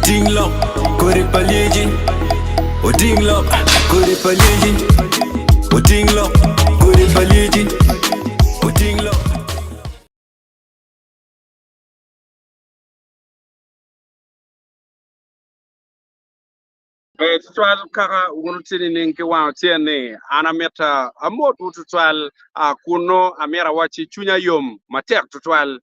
Odinglo, kore palieji. Odinglo, kore palieji. Odinglo, kore palieji. Odinglo. Twal kaka wurtini ninki wa tiene ana meta amot twal kuno amera wachi chunya yom matek twal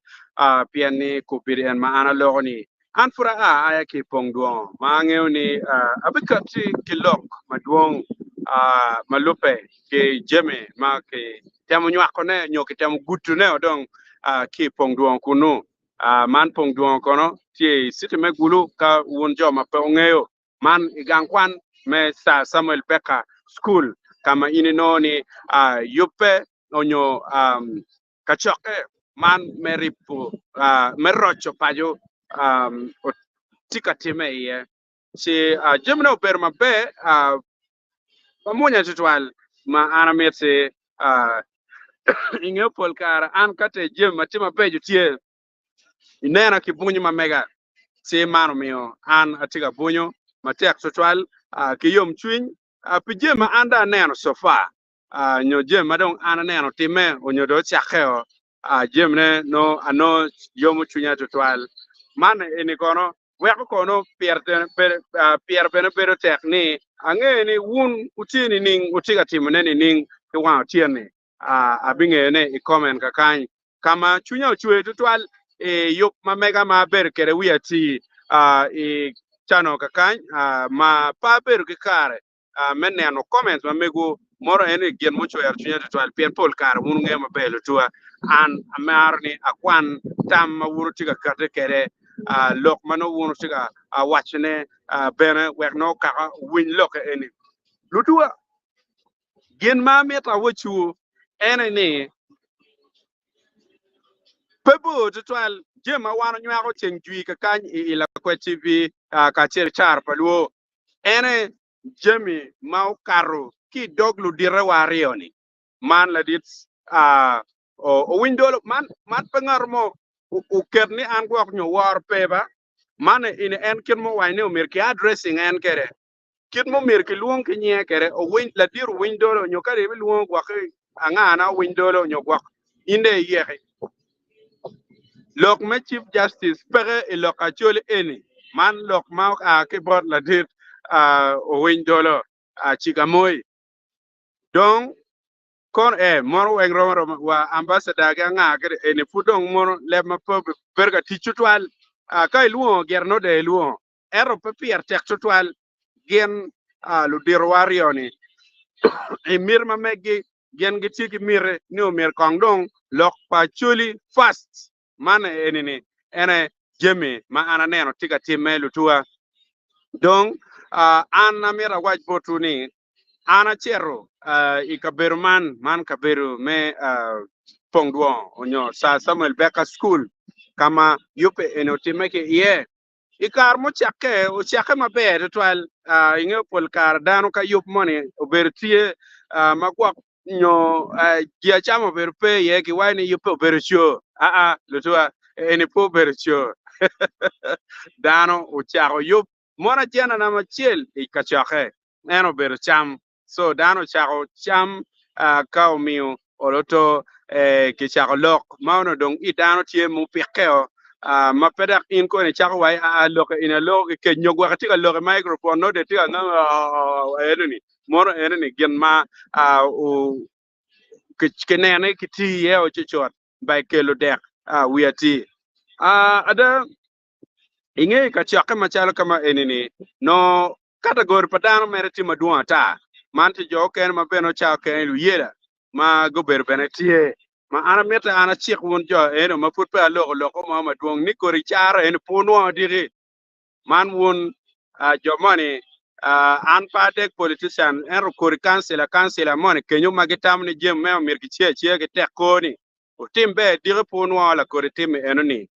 piani kupiri en ma ana logoni an fura aya ki Pongdwongo ma ngewni abikati kilok madwong malupe ke jeme ma ke temo nywako ne nyoki temo gutu ne odong ki Pongdwongo kuno man Pongdwongo kono tie siti me gulu ka won joma pe ongeyo man igangkwan me sa Samuel Becker School kama ini noni yupe onyo kachoke man meripu merocho pajo tika time ye si jemno berma be pamunya tutwal ma ana metse ingepol kara an kate jem matima pejo tie inena kibunyi mamega si mano mio an atiga bunyo matek tutwal kiyom chwiny pijema anda neno sofa nyo jema dong ana neno time onyo do chakeo jemne no ano yomu chwinya tutwal man eni kono weko kono pier bene bedo tek ni ange ni wun utini ning utiga timone ni ning ki wan tiene abinge ne I comment kakany kama chwinya ochwe tutwal yop mamega ma ber kere wiati I chano kakany ma pa beru ki kare men neno comments ma mego moro ene gen mucho er chunya tutwal pien pol kare mun nge ma belo tua an amarni akwan tam ma wuro tiga karte kere lok mano wuro tiga wachne bene wek no kaka win lok ene lutua gen ma meta wachu ene ni pebo tutwal jema wana nyago chen jui kakany ila kwa TV ka cher char paluo ene jemi mau karo ki doglu dire warioni man la dit o windolo man pengar mo u kerni an gwak nyo war peba man in en kin mo wayne o mer ki addressing en kere kin mo mer ki luong ki nye kere o win la dir windolo nyo kare bi luong gwak anga na windolo nyo gwak inde yehe lok me chief justice pere e lok achole eni man lok ma ke bot la dit o windolo chigamoy donc kon moro weng ro wa ambassador ga nga ke eni fudong moro le ma po berga tichutwal kai luo gerno de luo ero pe pier tek tutwal gen lu dirwarioni e mir ma megi gen gitiki mire ni o mir kongdong lok pa chuli fast man eni ene jemi ma ana neno tiga timelu tua donc ana mira waj botuni ana chero I kaberu man kaberu me Pongdwongo onyo sa Samuel Becker School kama yupe enotimeke ye ikar mo chake o chake maber twal inge pol kar dano ka yup money obertie magwa nyo gia chamo berpe ye ki wani yupe obercho lutwa eni po bercho dano o chako yup mona jena na machiel ikachake eno bercham so dano chako cham ka omiyo oloto ki chako lok maono dong I dano tie mu pikeo ma pedak in ko ne chako wai lok ina lok ke nyogwa tika lok microphone no de tika na eneni moro eneni gen ma o ke ne ki ti ye o chichot by kelo dek we ati ada inge ka chaka machalo kama eneni no category padano meriti maduong ta man ti jo ken ma beno cha ken lu yela ma go ber benetie ma ana meta ana chik won jo eno ma put pa loko ma duong ni ko richara en ponwo diri man won jo money an pa dek politician en ko kansela money kenyo magitam ni jem me mir ki che ke tek ko ni o timbe diri ponwo la ko tim eno ni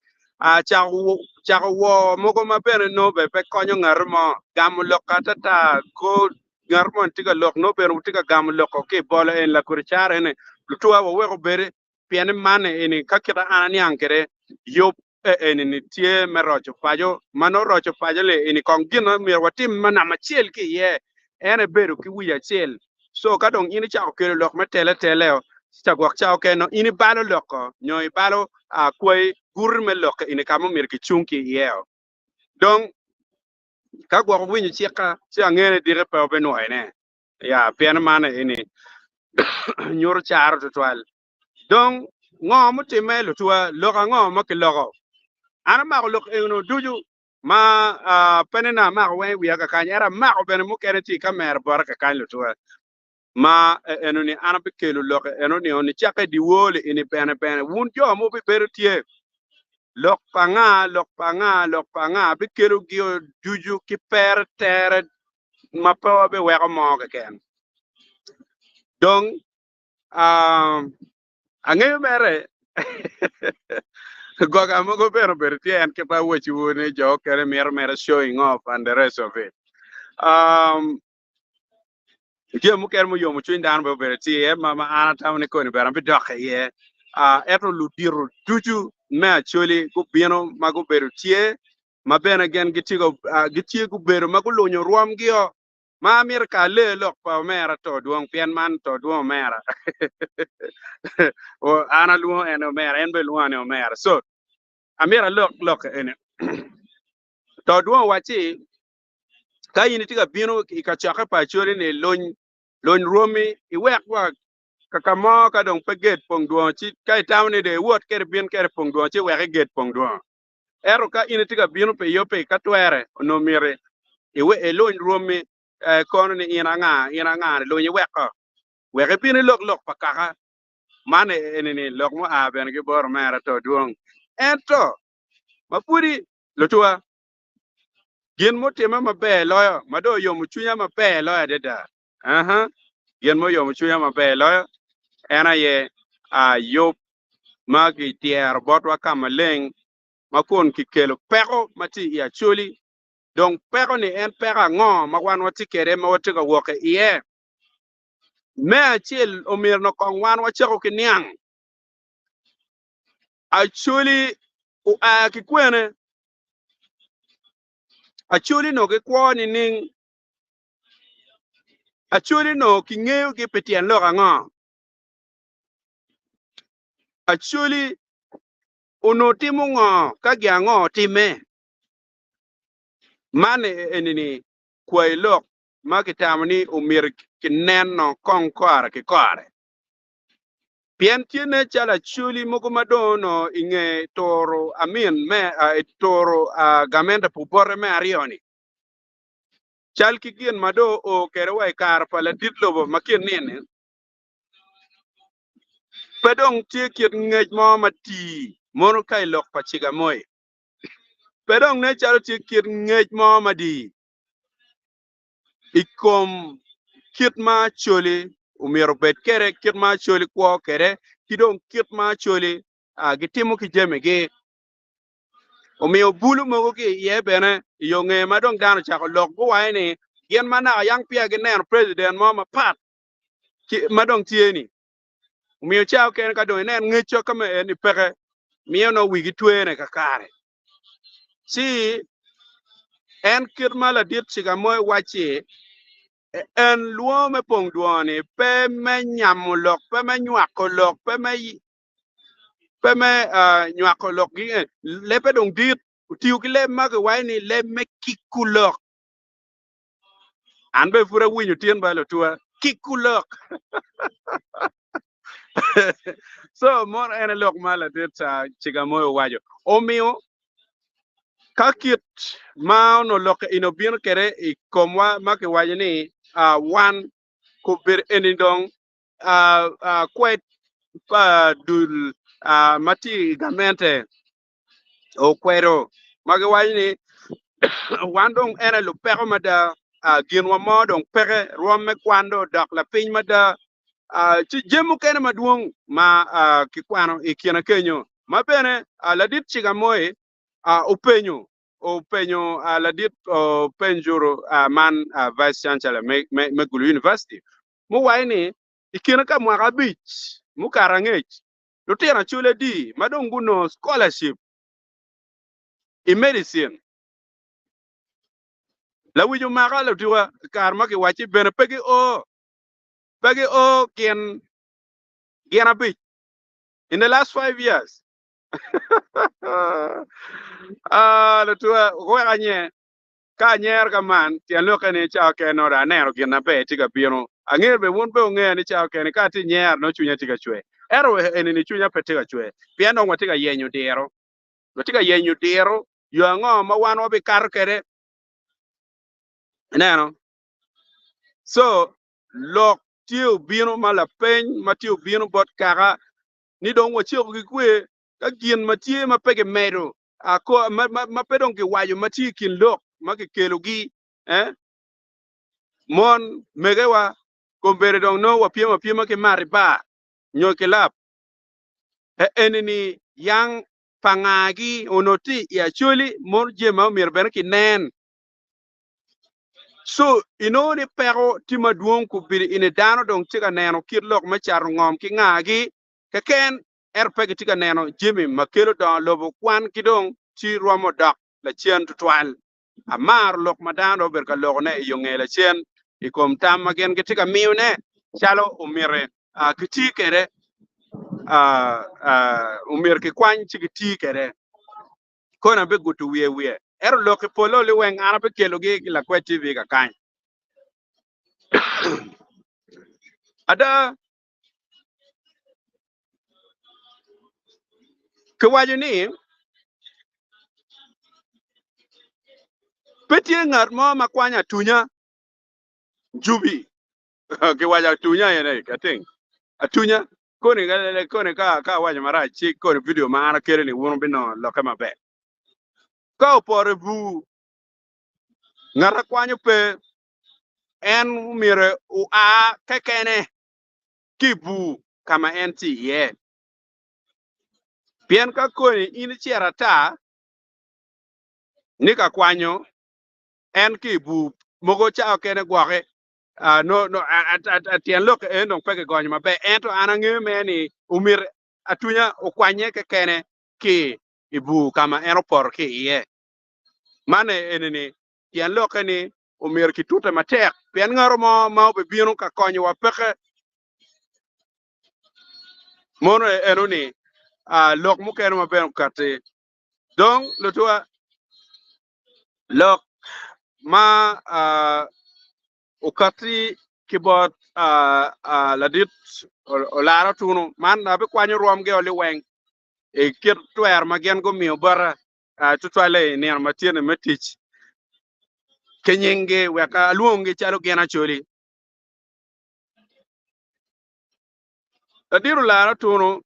cha wo mogo ma bere no be pe konyo ngarmo gam lokata ta ko ngarmo tiga lok no be tiga gam loko ke bola en la kurchare ne lutua wo wego bere piene mane eni kakira anani ankere yop ni tie me rocho pajo mano rocho pajo le ni kong gino mi watim mana machiel ki ye ene beru ki wiya chiel so ka dong ini chao ke lok me tele sta gwak chao ke no ini balo loko nyo i balo a koi gur me lok ini kamo mir ki chung ki ye dong ka gwak winyi chika si angene dire pe obe no ene ya pian mana ini nyor char to twal dong ngo mo time lo tuwa loka ngo mo ki loko ana ma lok eno duju ma penena ma we wi ka kan era ma ben mu kene ti kamer bor ka kan lo tuwa ma eno ni ana be kelo lok eno ni oni chake di wole ini pene wun jo mo be berutie lok panga be kelo gio juju ki per ter ma po be we ko mo ka ken dong ange mere goga mo go berutie en ke pa wo chi wone jo kere mere showing off and the rest of it je mu ker mu yo mu chin dan be berutie ma ana tamne ko ni beram be doke ye eto lu diru tuju me actually go bieno ma go berutie ma ben again gitigo go beru ma go lonyo ruam gio ma mir ka le lok pa mera to duong pien man to duong mera o ana luo eno mera en be luo eno mera so amira lok ene to duong wachi ka yini tiga bieno ka chaka pa chori ne lon romi I wek wa kakamo ka dong peget Pongdwongo chi kai tawne de wot ker bien ker Pongdwongo chi wek get Pongdwongo ero ka yini tiga bieno pe yope ka twere no mire iwe lon romi kono ni ina nga lo ni wek bieno lok pakaka mane enini lok mo a ben ge bor mera to duong ento mapuri lotua gin mo tema mabe loyo mado yo mu chunya mabe loyo deda gin mo yo mu chunya mabe loyo ena ye yo magi tier botwa kamaleng makon ki kelo peko mati ya chuli donc peko ni en peka ngo magwan wati kere ma wati ka woke iye me achil omir no kong wan wachako ki niang achuli ki kwene achuli no ki kwoni ning achuli no ki ngeo ki petien loka ngo achuli uno timu ngo ka gya ngo time mane enini kwai lok makitamni umir kinen no kong kwara ki kware pien tiene chala chuli moko madono inge toro amin me toro gamenda pupore me arioni chal ki gien mado o kere wai kar pala ditlobo makin nene pedong tie kit ngej mo mati mono kai lok pachiga moy pedong ne chalo tie kit ngej mo madi ikom kit ma choli umiro bet kere kit ma choli kwa kere kidong kit ma choli gitimu ki jeme ge umio bulu mogo ki ye bene yonge madong dano chako lok go waini yen mana yang pia ge nen president mo ma pat ki madong tieni umio chao ken ka do nen ngicho kama eni peke mio no wigi twene ka kare si en kit mala dit siga moy wachi en luo me Pongdwongo pe me nyamulok pe me nyakolok pe me nyakolok gi lepe dong dit tiu ki le mag waini le me kikulok an be fura winyo tien ba lo tua kikulok so mon en lok mala dit sa chiga moyo wajo omio kakit ma no lok ino bien kere I komwa make wajo ni wan ko ber enindong kwet pa dul mati gamente o kwero mage wajni wandong ene lu peko mada gin wa modong peke ruom me kwando dak la piny mada chi jemu kene maduong ma kikwano ikiena kenyo mabene la dit chiga moy openyo la dit penjuro man vice chancellor me gulu university mu waini ikiena ka mwaka bich mu karangech lutera chule di madong guno scholarship i medicine la wiju maga la tuwa karma ki wachi ben pegi o gen a bit in the last 5 years. La tuwa ko ganye ka nyer ka man tian lo kene cha ke no ra nero gen na be ti ka bino anger be won be nge ni cha ke ni ka ti nyer no chunya ti ka chwe ero eni ni chunya pe ti ka chwe piano ngwa ti ka yenyu dero no ti ka yenyu dero yo ngo ma wan obi kar kere neno so lok tiu bino mala pen ma tiu bino bot kara ni don wo chiu gi kwe ka gien ma tie ma pege medo a ko ma pedon ki wayo ma ti kin lok ma ki kelo gi mon megewa kombere don no wa pima ki mari ba nyo ki lap enini yang pangagi onoti ya chuli mor je ma mir ben ki nen so inoni pero tima duong ku biri ine dano dong tika neno kirlok ma char ngom ki ngagi ka ken pegi tika neno jimi makelo don lobo kwan kidong ti romo dak la chien tutwal amar lok madano ber ka lok ne yonge la chien ikom tam magen ki tika miune chalo umire kiti kere umir ki kwan chi kiti kere kona be gutu wie lok polo li weng ana be kelo gi la kwa tv ka kan ada kewajo ni petie ngat mo makwanya tunya jubi kewaja tunya ene kating atunya kone ka wajo mara chi kone video ma ana kere ni wono bino loke mabe ka opore bu ngara kwanyo pe en mire u a kekene kibu kama enti ye pien ka kone ini chiera ta nika kwanyo en kibu mogo chao kene gwake no atien lok en dong peke gonyo mabe ento anange meni umir atunya okwanye ke kene ki ibu kama eno por ki iye mane enini tien lok ni umir ki tuta matek pien ngaro ma obe bino ka konyo wa peke mono eno ni lok mukeno mabe kati dong lotua lok ma ukati kibot ladit olara tunu man abe kwanyo rom ge oli weng e kir twer magen go miyo bara tutwale ne matine metich kenyenge weka luonge chalo gena choli adiru lara tunu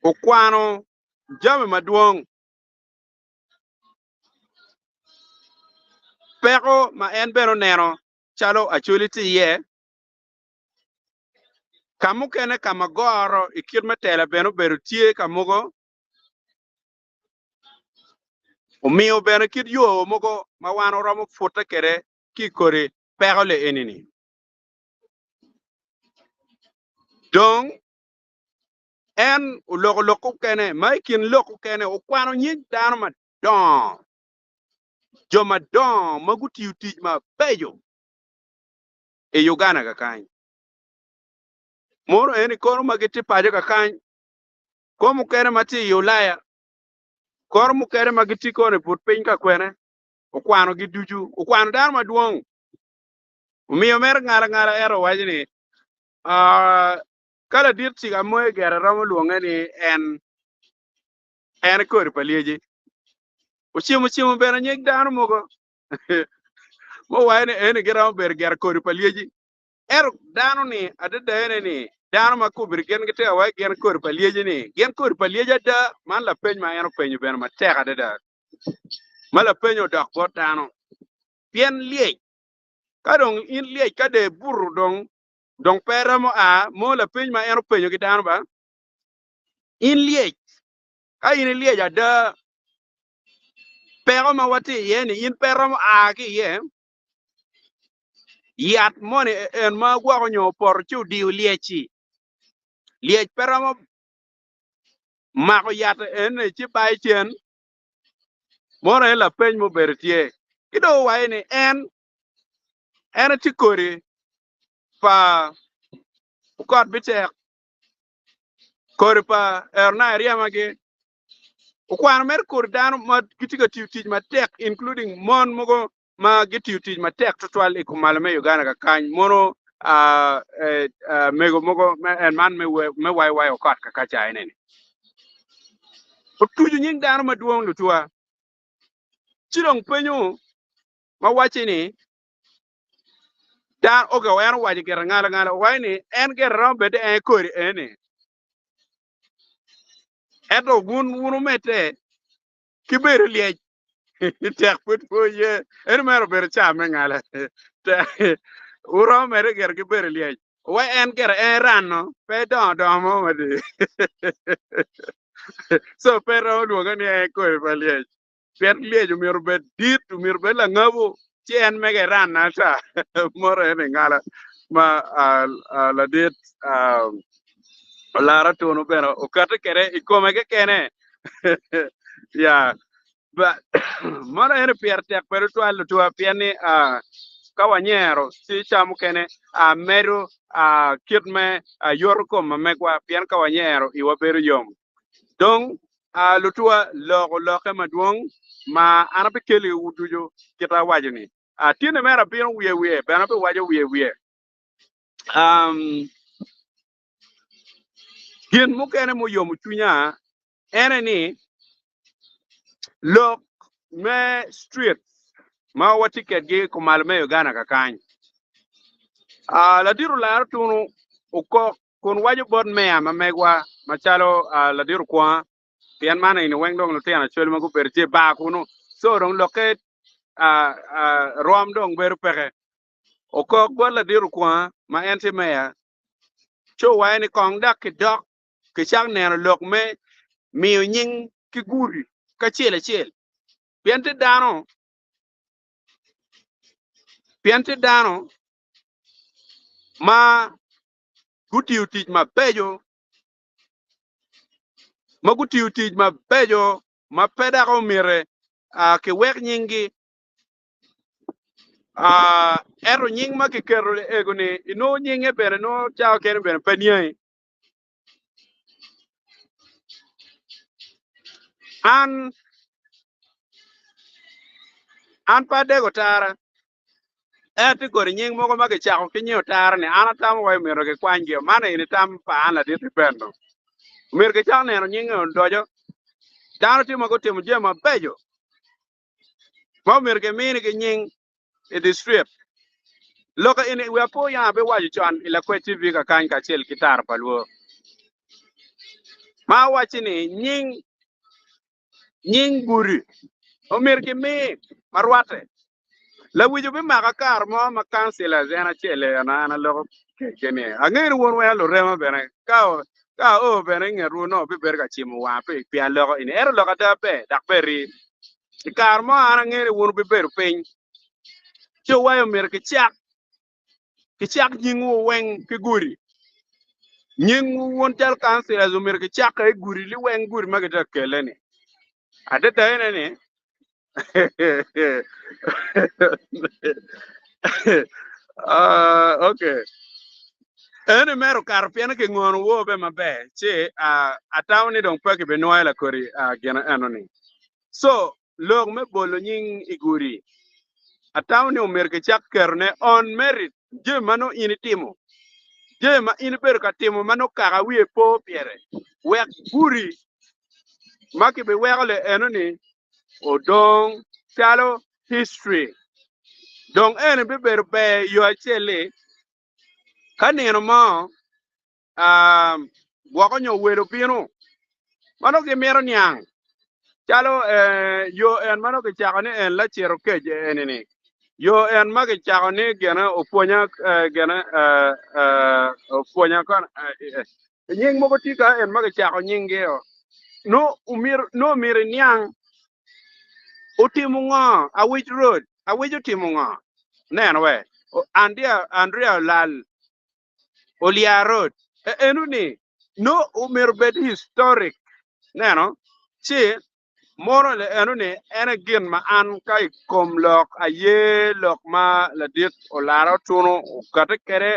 okwano jame maduong peko ma en beno neno chalo acholi ti ye kamukene kama goro ikir metela beno beru tie kamugo omiyo beno kid yo mogo ma wano romo futa kere kikore peko le enini dong en uloko kene maikin loko kene okwano nyig dano ma don joma don magutiu tij ma bejo e Uganda ka kany moro eni koro magiti pajo ka kany ko mukere mati Ulaya koro mukere magiti kone put piny ka kwene okwano gi duju okwano dano maduong umiyo mer ngara ero wajni kala dir tiga moye gere romo luonge ni en kor palieje chiemo bere nyig dano mogo mo wayne ene gira ber ger kor palieje dano ni adada ene ni dano ma kubir gen gite wa gen kor palieje ni gen kor palieje da man la peny ma eno penyo ben ma tek adada ma la penyo dak bot dano pien liej ka dong in liej ka de buru dong pera mo la peny ma eno penyo gi dano ba in liej ka in liej ada pero ma wati ye ni in pero ki ye yat moni en ma gwa nyo por chu diu liechi liej pero mako yat en chi bai chen mora la pen mo bertie kido wai ni en ti kori pa ukot bitek kori pa erna riamage ukwan mer kur dan ma gitiga tij matek including mon mogo ma gitu tij matek total ikumal me Uganda ka kany mono mego mogo en man me wai ukot ka kacha enen tuju nying dan ma duong lutua chirong penyo ma wachi ni dan oga wan waji ger ngala wai ni en ger rombe de en kori ene eto gun mete kiber liye tek put po ye en mero ber chame ngala te uro mere ger kiber liye wai en ger en rano pe do mo madi so pero duoga ni en kori pa liye per liye ju mir bet dit mir bet la ngabo ci en mege ran na ta moro en ngala ma la dit lara tono pero o kata kere ikome ke kene ya ba moro en pier tek pero to piani kawanyero si chamu kene meru kitme yorko mamekwa pian kawanyero iwa beru yom donc lutua loke maduong ma anabe kele wudujo kita wajini tiene mera pian wiye bana be wajo wiye gin mukene mo yomu chunya ene ni lok me street ma watiket gi kumal me Uganda ka kany la diru la tunu uko kun wajo bod me ma megwa machalo la diru kwa pian mana ini weng dong lutiana chol ma ku perje ba kuno so dong loket rom dong beru peke uko bod la diru kwa ma ente me cho wa ni kong dak ki dok ki chak ne lok me miyo nying ki guri ka chel piente dano ma gutiu tij ma bejo ma peda ko mire ke wek nyingi ero nying ma ki kero ego ni ino nyinge bere no chao kere bere panyai an pa dego tara eti kori nying moko ma ki chako kinyo tara ni ana tam wai miro ke kwangi mana ini tam pa ana diti pendo mir ke chak neno nyinge on dojo dano timo ko timo jema bejo ma mir ke mini ke nying it is strip loka ini we po ya be waji chan ila kwe tv ka kan ka chel gitar palwo ma wachi ni nying guri o mir ke mi marwate la wiju be maka kar mo ma kansila zena chele ana lo kene angere won wa lo rema bene ka o bene ngeru no be ber ka chimu wa pe pia lo ini ero lo ka da be dak beri kar mo ana ngere won be ber pen cho wa yo mir ke chak nyingu weng ke guri nyingu won tel kansila zo mir ke chak e guri li weng guri ma ke ta kele ni ade ta ene ni okay ene mero kar pian ke ngon wo be mabe che atawni dong pe ke be noela kori gena anoni so log me bolo nying iguri atawni umer ke chak kerne on merit je mano initimo je ma in ber ka timo mano kara wie po piere wek guri maki be wegale enoni odong chalo history dong ene be ber be yo chele kaneno mo gwako nyo welo pino mano ke mero nyang chalo yo en mano ke chako ni en la chero ke enini yo en ma ke chako ni gena opuonya opuonya kan nying moko tika en ma ke chako nying geo no mir nyang utimu ngo awich utimu ngo neno we Andrea lal Olia road enuni no umir bed historic neno chi moro le eno ni ene gin ma an kai kom lok aye lok ma la dit o laro tuno kata kere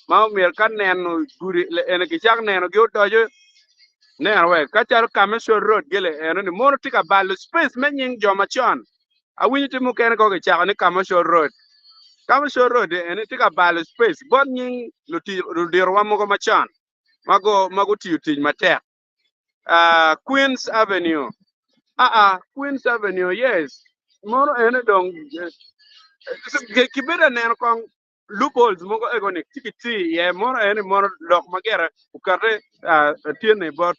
ma mir kan neno guri le ene ki chak neno gi otojo neno we ka chal Commercial Road gele eno ni moro tika bal space menying joma chon awinyi timu kene ko ke chak ni Commercial Road. Commercial Road ene tika bal space bon nying ludirwa mogo machon mago tiyo tij matek. Queens Avenue. Queens Avenue, yes. Moro ene dong kibeda neno kong loopholes mogo egonik tikiti ye moro ene moro lok magera ukarte tiene bot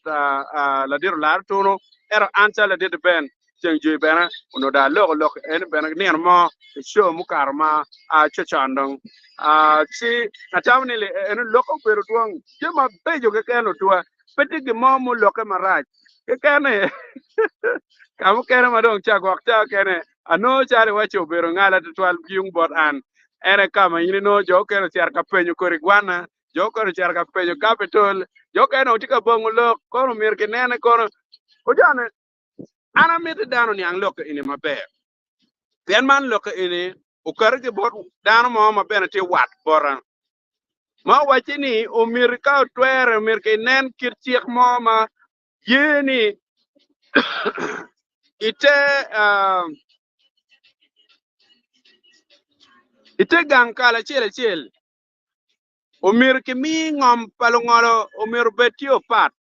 la dir lar tono era ancha la dir ben chenju bena uno da lok ene bena neno mo show mu karma chochandong si natamni le ene loko pero tuang jema bejo ke keno tua peti ke mo mu loke maraj ke kene kamu kene madong chagwak cha kene ano chare wacho bero ngala to 12 yung bot an ene kama yini no jo kene tiar ka penyo korigwana jo kene tiar ka penyo capital jo kene utika bongo lok kono mir ke nene kono ojane ana mit dano ni ang lok ini maber pen man lok ini ukar ke bot dano mo maber ti wat boran ma wachini o mir ka twere mir ke nen kir chiek mo ma yini ite ite gang kala chel umir ki mi ngom palungolo umir betio pat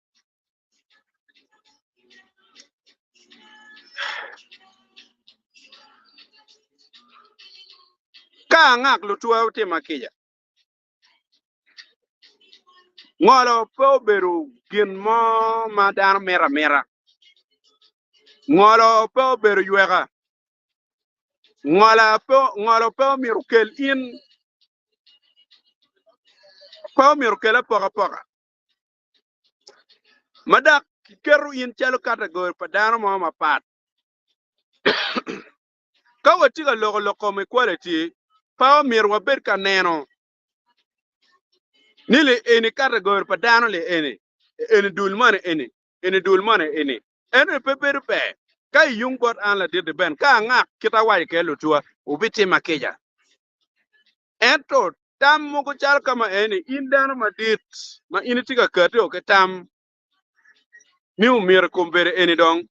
ka ngak lutua uti makija ngolo po beru gin mo madan mera ngolo po beru yuega ngolo po mirukel in po mirukel poka madak keru in chalo category padano mo mapat ka watiga loko me quality pa mirwa ber ka neno nile eni category padano le eni dulmane eni peperu pe ka yung bot an la dir ben ka ngak kita wai ke lutua ubiti makeja ento tam mugo chal kama eni indano madit ma ini tiga kati o ke tam ni umir kumbere eni dong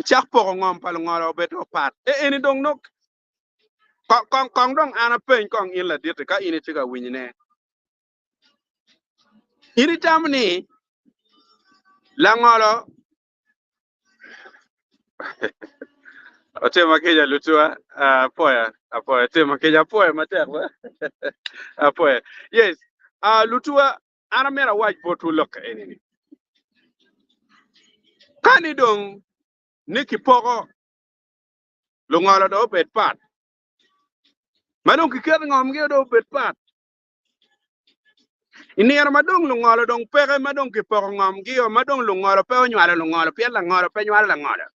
chak poko ngom pal ngoro beto pat eni dong nok kong dong ana pen kong in la dir ka ini tiga winyine ini tam ni la ngolo ote makeja lutua apoya te makeja apoya materwa apoya yes lutua ana mera waj botu lok enini kani dong niki poko lungolo do bet pat madong ki ket ngom ge do bet pat inier madong lungolo dong pege madong ki poko ngom gi o madong lungolo pe onywala lungolo pe la ngolo pe nywala la ngolo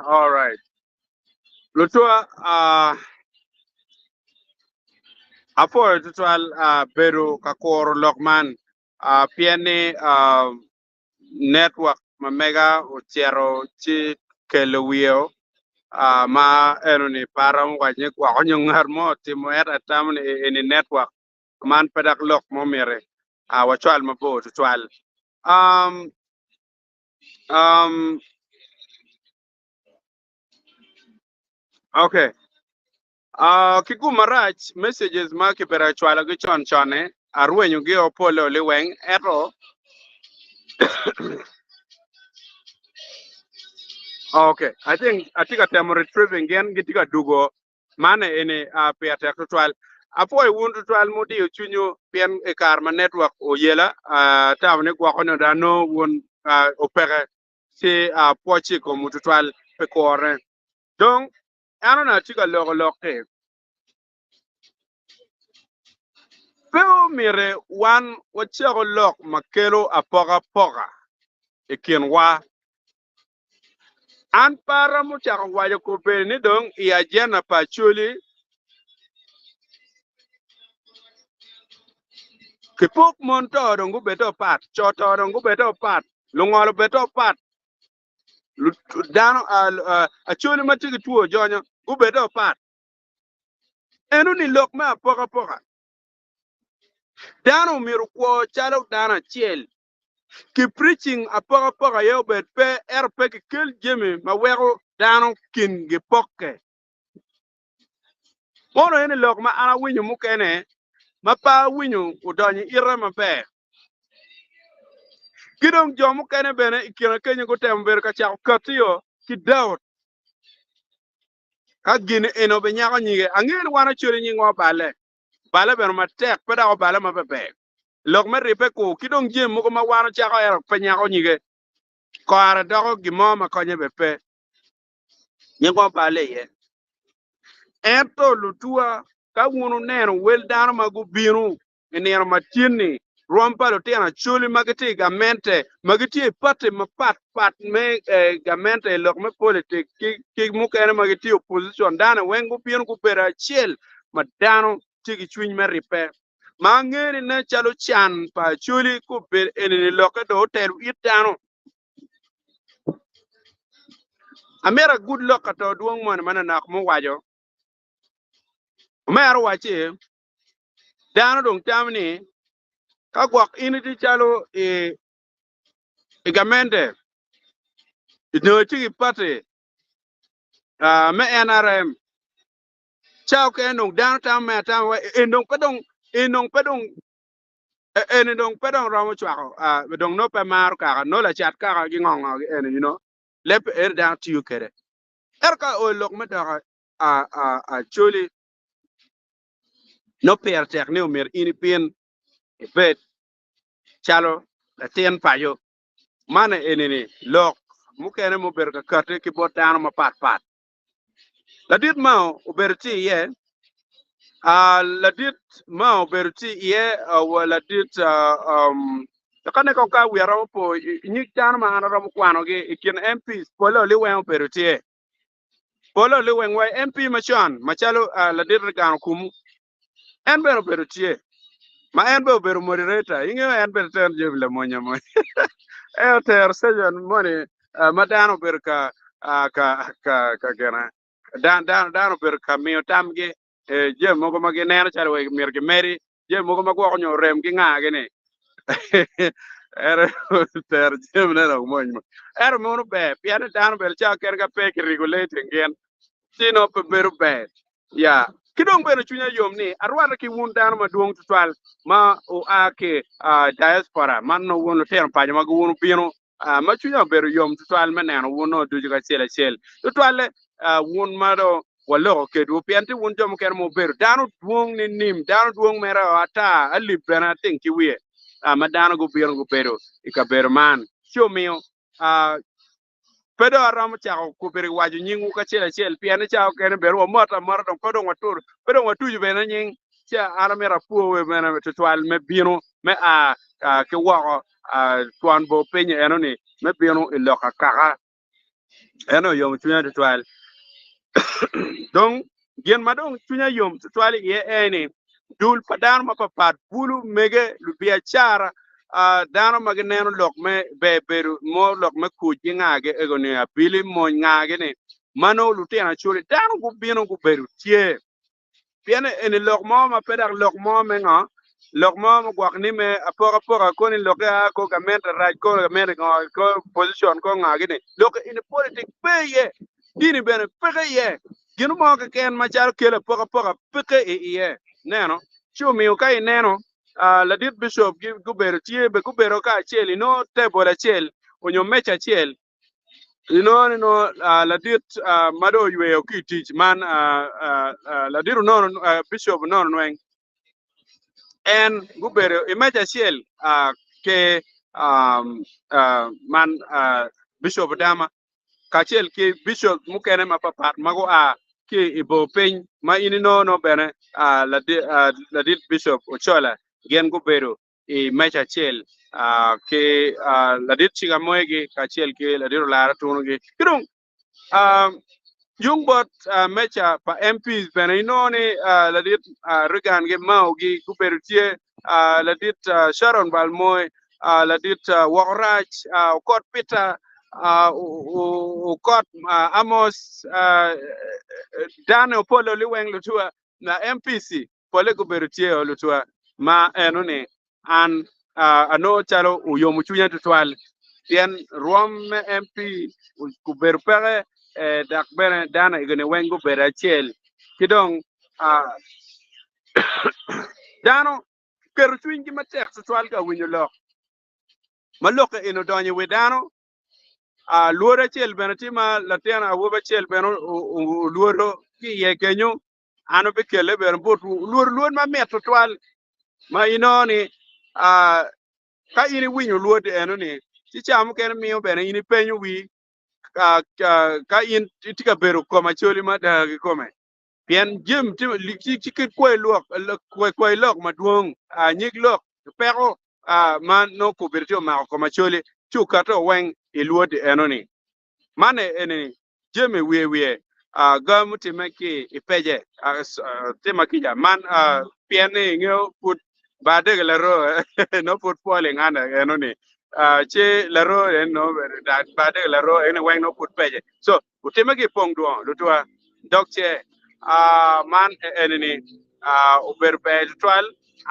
All right. Lutua apo tutual beru kakor lokman piani network ma mega utiero chi kelowio ma enoni param wanye kwa onyo ngar mo timo era tamni ini network man pedak lok mo mere wachwal mabo tutual um um okay kiku marach messages ma kibera chwala gi chon chone arwenyu gi opolo liweng ero. Okay, I think I'm retrieving again. Get dugo mana ene peata actual. Apo I want to try modi chunyo pian e karma network o yela tawne kwa kono dano won opere si pochi ko mututwal pe kore. Donc ano na chiga logo lokte. Pero mire wan wachigo lok makelo apoga poga ekienwa an para mu chak wajo ko be ni dong ya jana pa chuli ki pok mon to dong gu beto pat cho to dong gu beto pat lungol beto pat dano a chuli ma tigi tuo jonyo gu beto pat enu ni lok ma poka poka dano miru ko chalo dana chiel ki preaching a poka poka yo bet pe er pe ki kel jemi ma wego dano kin gi pokke mono eni lok ma ana winyo mukene ma pa winyo udonyi ira maber kidong jomu kene bene ikira kenye go tem ber ka chak katiyo ki daud ka gin eno be nyako nyige ang'en wana chori nyingo bale beno matek peda o bale mabeber lok me ripe ko kidong jem moko ma wana chako ero pe nyako nyige ko ara doko gimo ma konye be pe nyingo bale ye ento lutua ka wunu neno wel dano magu binu neno matini rompa lo tiana chuli magiti gamente magiti pate ma pat me gamente lok me politik ki mukene magiti opposition dana wengu binu ku bera chiel madano tigi chuny me ripe ma ngeni ne chalo chan pa chuli ku ber enini loke do hotel it dano amera good luck to duong mon mana nak mo wajo mero wachi dano dong tamni ka gwak ini ti chalo gamente no tigi pate me NRM chao ke nong downtown me tam wa enong pedong enong pedong romo chwako dong no pe mar ka no la chat ka gi ngong en you know lep down to you kere ka o lok me da choli no per tek ne mer ini pin bet chalo la ten payo mana enini lok mu kene mo ber ka kate ki botan ma pat la dit ma o ber ti ye la dit ma oberti ye wala dit kane ko ka wiaro po ni tan ma ana rom kwano gi ikin MPs polo li wen oberti polo li wen wa MP machon machalo la dit gan kum en bero oberti ma en be oberu moderator inge en be ter jeble monya mo e ter sejon moni madano ber ka gena dan ber ka mi tamge je mogo magi neno charo we mir gi meri je mogo mago nyo rem gi ngage ne er ter je ne ro mo er mo no be pian dan ber cha ker ga pe ki regulating gen sino pe beru be ya kidong beno chunya yom ni arwara ki wun dan ma duong tutwal ma o ake diaspora man no wono ter pa ma wunu bino ma chunya beru yom tutwal meneno wono du ga sel tutwal wun ma do wallo ke du pianti wun jom ker mo beru danu duong ni nim danu duong mera ata ali bena think ki wie ma danu go bino go beru ikaberu man show me pedo aram chao ku bir waju nyingu ka chel piane chao ken beru mota mar don pedo watur pedo watu be na nying cha aramera puwe mena tutwal me bino me ke wa tuan bo penye enoni me bino iloka kaka eno yom chunya twal dong gen madong chunya yom twal ye eni dul padan ma papat bulu mege lu biachara dano magneno lok me beru mo lok me kuji ngage egoni abili mo ngage ne mano lu tena chuli dano gu bino gu beru tie piene eni lok mo ma pedak lok mo me nga lok mo ma gwak ni me apora pora ko ni lok ya ko gamen right ko gamen ko position ko ngage ne lok in politic pe ye dini bene peke ye ginu mo ka ken ma char kele pora pora peke ye neno chumi ukai neno la dit bishop gi gubero tie be gubero ka cheli no table chel onyo mecha chel no la dit mado ywe ki teach man la dit no bishop no nwen en gubero imecha chel ke man bishop dama kachel ke bishop mukene mapapat mago ke ibo pen ma ini no bene la dit bishop ochola gen gubero e mecha chel ke la dit chiga moegi kachel ke la dit lara tunugi kidung yung bot mecha pa MPs bene inoni la dit rigan ge maugi gubero tie la dit Sharon Balmoy la dit Wakrach kot Peter ukot Amos Dano Polo Liweng Lutua na MPC pole kuberutie Lutua ma enone an ano chalo uyomu chunya tutwal tien rom MP kuberpere dak bene dana igene wengu berachel kidong dano keru chwingi matek tutwal ka winyo lok maloke ino donye wedano luoro chel bene tima latiana awoba chel bene luoro ki ye kenyo ano be kele bene bot luoro ma meto twal ma inoni ka ini winyo luoro eno ni ti cham ken miyo bene ini penyo wi ka in tika bero koma choli ma da kome pien jim ti ti kwe lok kwe lok maduong nyig lok pero man no kubertio ma koma choli chu kato weng iluoro eno ni mane ene jeme wie gam timaki ipeje timaki ja man piene ngeo put bade la ro no put falling ana eno ni che la ro no da bade la ro ene wen no put peje so utimaki Pongdwongo lutwa doctor man ene ni uberbe twal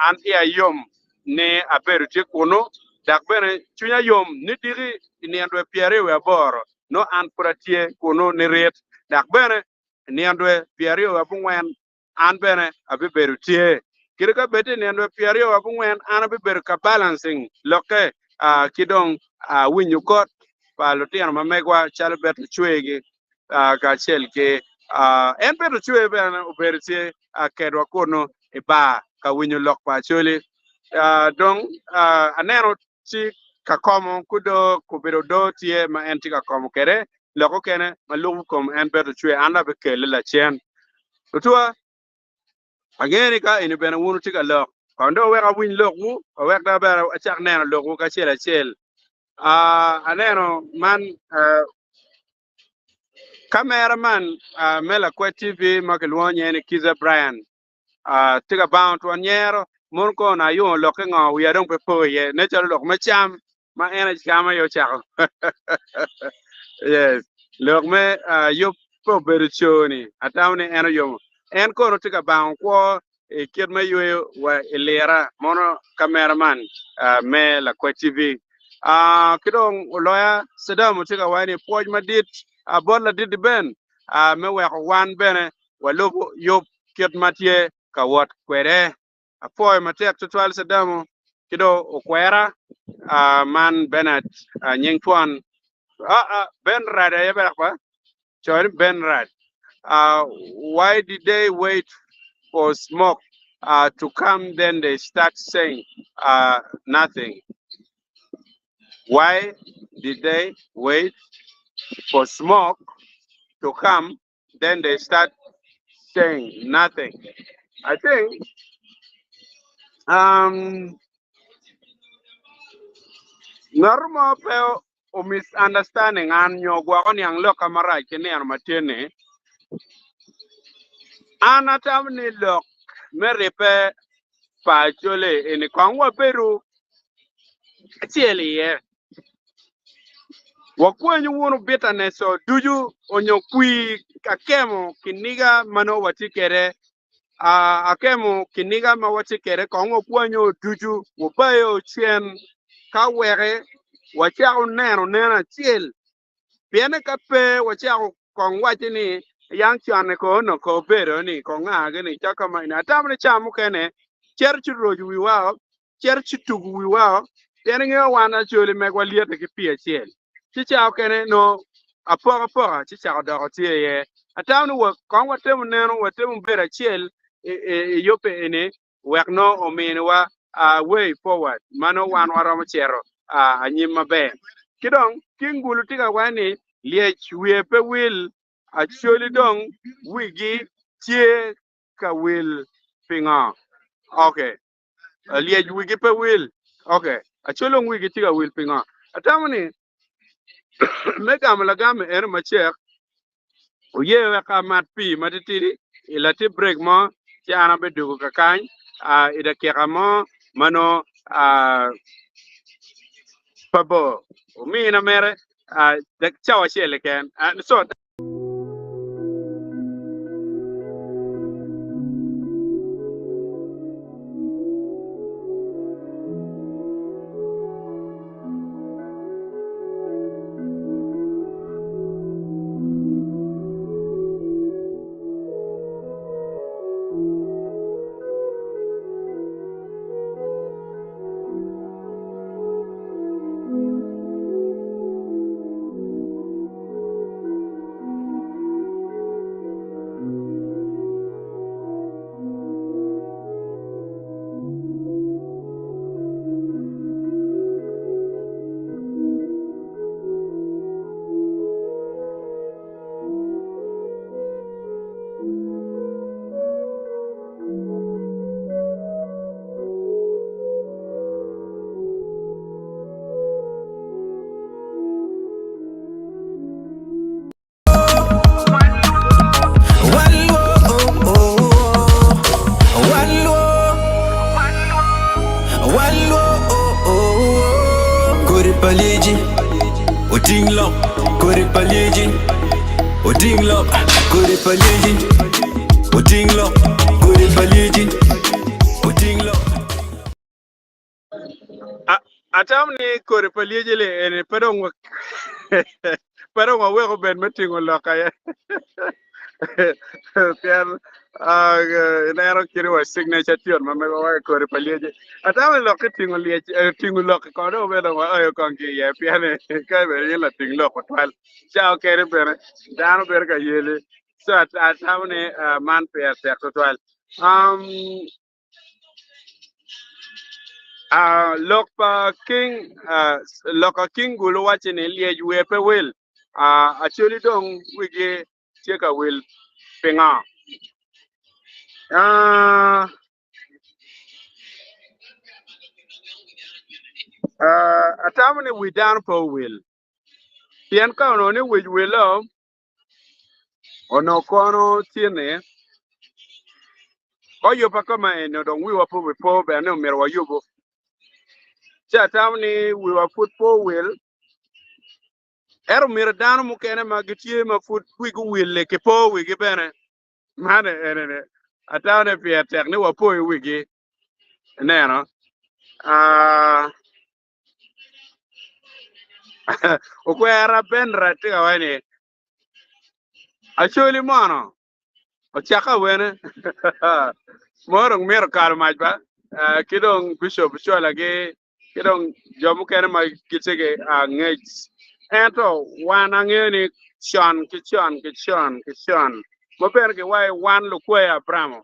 an ia yom ne aberu te kono dak bene chunya yom ni diri ni andwe piere we boro no an pratie kono ne ret dak bene ni andwe piere we bungwen an bene abi beru tie kirika bete ni andwe piere we bungwen an abi beru ka balancing loke kidong winyu kot pa lotiano mamegwa chal betu chwegi ka chel ke en betu chwe bene uberu tie kedwa kono e ba ka winyu lok pa choli dong aneno si ka komo kudo kubiro do tie ma enti ka komo kere loko kene ma lugu kom en beto chwe anda be kele la chen tutua ageni ka ini bena wunu tika lok kondo weka win lok wu wek da bera achak neno lok wu ka chel achel aneno man cameraman mela kwe TV makelwonye ni Kiza Brian tiga bound one year mon ko na yo lo ke ngo ya dong pe po ye ne chalo lok ma cham ma ena chama yo chako yes lok me yo po berchoni atawne ena yo en ko no tiga bound ko e kid me yo wa elera mono cameraman me la ko TV kidong loya sedam tiga wani poj madit bon la dit ben me wa wan bene wa lobo yo kid matie ka wat kwere apoy matek tutwal sedamo kido okwera man Bennett nying twan Ben Rad ya ba chori Ben Rad why did they wait for smoke to come then they start saying nothing why did they wait for smoke to come then they start saying nothing I think normal pe o misunderstanding an nyo gwa kon yang lo kamara kene an matene anatam ni lo merepe pa chole eni kongwa peru chieli ye wakwenyu wunu bitterness o duju onyo kwi akemo kiniga mano watikere akemo kiniga ma watikere kongo kwenyu duju wobayo chien ka were wachao nena chiel piene ka pe wachao kong wachini yang chane ko no ko bero ni ko ngage ni chaka ma ina tamne chamu kene cherchu roju wiwa cherchu tugu wiwa piene nge wana chole megwaliete ki pie chiel chichao kene no apora chichao dogo tie ye atamne wo kong watemu neno watemu bera chiel yope ene wekno omene wa way forward mano wan waro chero anyim maber kidong kingulu tiga wani liech wiepe wil acholi dong wigi tie ka wil pinga okay liech wigi pe wil okay acholo wigi tiga wil pinga atamni megam lagam machek oyewe ka mat pi matitiri ilati break mo tiana bedugo kakany ida keka mo mano pabo umina mere the chawa shele ken so paliji Odinglo Kore paliji Odinglo Kore paliji Odinglo Kore paliji Odinglo atamni kore paliji le ene pedong weko ben metingo loka ya pian nero kiri wa signature tion mame wa kore paliji atamni loka tingo liye tingo loka kodo bedo wa ayo kongi ya pian kai be yela tingo loka twal chao kere bere dano bere ka yele so atamni man pe sekto twal lokpa king loka king gulu wachini liej wepe wil actually dong wige cheka wil pinga atamni we down po wil pien ka ono ni wij wilo ono kono tiene oyo pa kama eno dong wiwa po po be no merwa yugo cha atamni wiwa put po wil ero mir dano mukene magitie mafut wigu wille ke po wigi bene mane ene atawne pia tekni wapo wigi neno okwera benra tiga wani acholi mono ochaka wene morong mer kar majba kidong bishop chola ge kidong jomu kene ma kitege ngej ento wana ngeni chon mo ber ke wai wan lu kwe abraham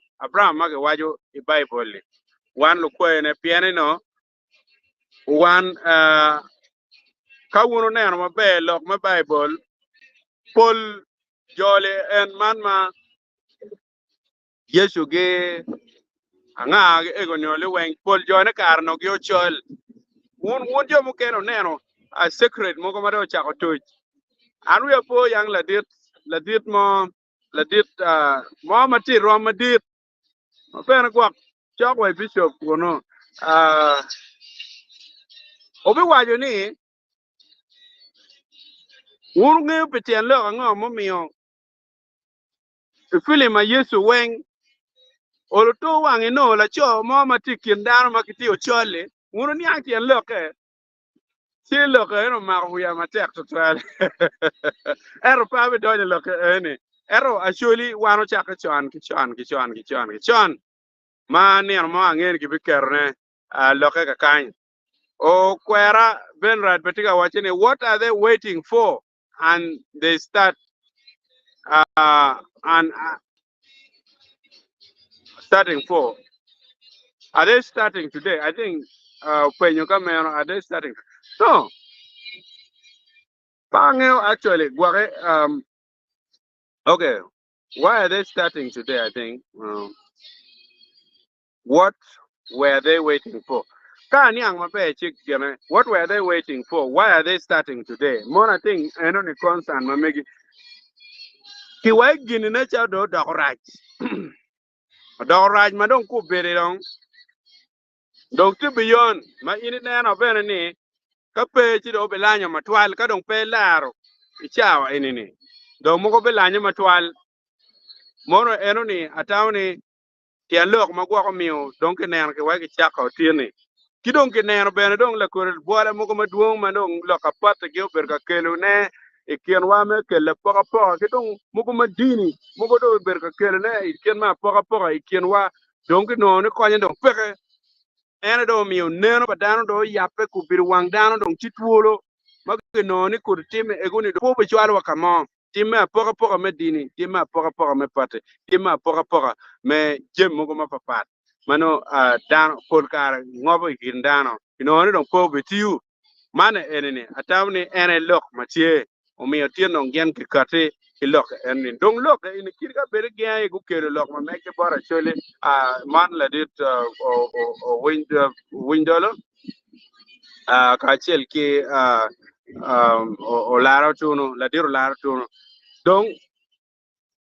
ma ke wajo i bible wan lu kwe ne piene no wan ka wono ne no be lok ma bible pol jole en man ma yesu ge anga ego nyole wen pol jone kar no gyo chol won jo mo keno neno a secret mo ko mado cha ko to anu ya po yang ladit mo ladit mo mati ro madit ben gwak cha ko bishop kono obi wajo ni wuru nge petien lo ngo mo miyo fili ma yesu weng olo to wangi no la cho mo mati kin dano makiti o chole wuru ni akien lo ke si lo ke no ma huya matek to twal ero pa be do lo ke ene ero actually wano cha ka chon ma ne mo anger ki bikerne lo ke ka kan o kwera benrad betiga wachine what are they waiting for and they start and starting for are they starting today I think when you come here are they starting no pangeo actually gware okay why are they starting today I think what were they waiting for kan yang mabe chik gene what were they waiting for why are they starting today more thing eno ni concern mamegi ki wai gini na cha do raj raj ma don ku bere don dok ti beyond ma ini na no bene ni ka pe ti do belanya matwal ka don pe laro ichawa ini ni do mo ko belanya matwal mono eno ni atawni ti alok ma gwa ko miu don ke nen ke wai ki chako tieni ki don ke nen bene don la ko bola mo ko maduong ma don lo ka pat ge ber ka kelu ne e kien wa me ke le poko poko ke don mo ko madini mo ko do ber ka kelu ne e kien ma poko poko e kien wa don ke no ne ko nyen don peke ene do miu neno ba dano do yappe ku bir wang dano don tituolo ma ke no ne ko time e goni do bo chwal wa kamo time poko poko me dini time poko poko me pate time poko poko me jem mo ko ma papat mano dano pol kar ngobo kin dano no ne don ko bitiu mane enene atawni ene lok matie o mi otien on gen ki kate ki lok en dong lok in kirga bere gya e ku kero lok ma me ke bara chole man la dit o windolo ka chel ki o laro tuno la diru laro tuno dong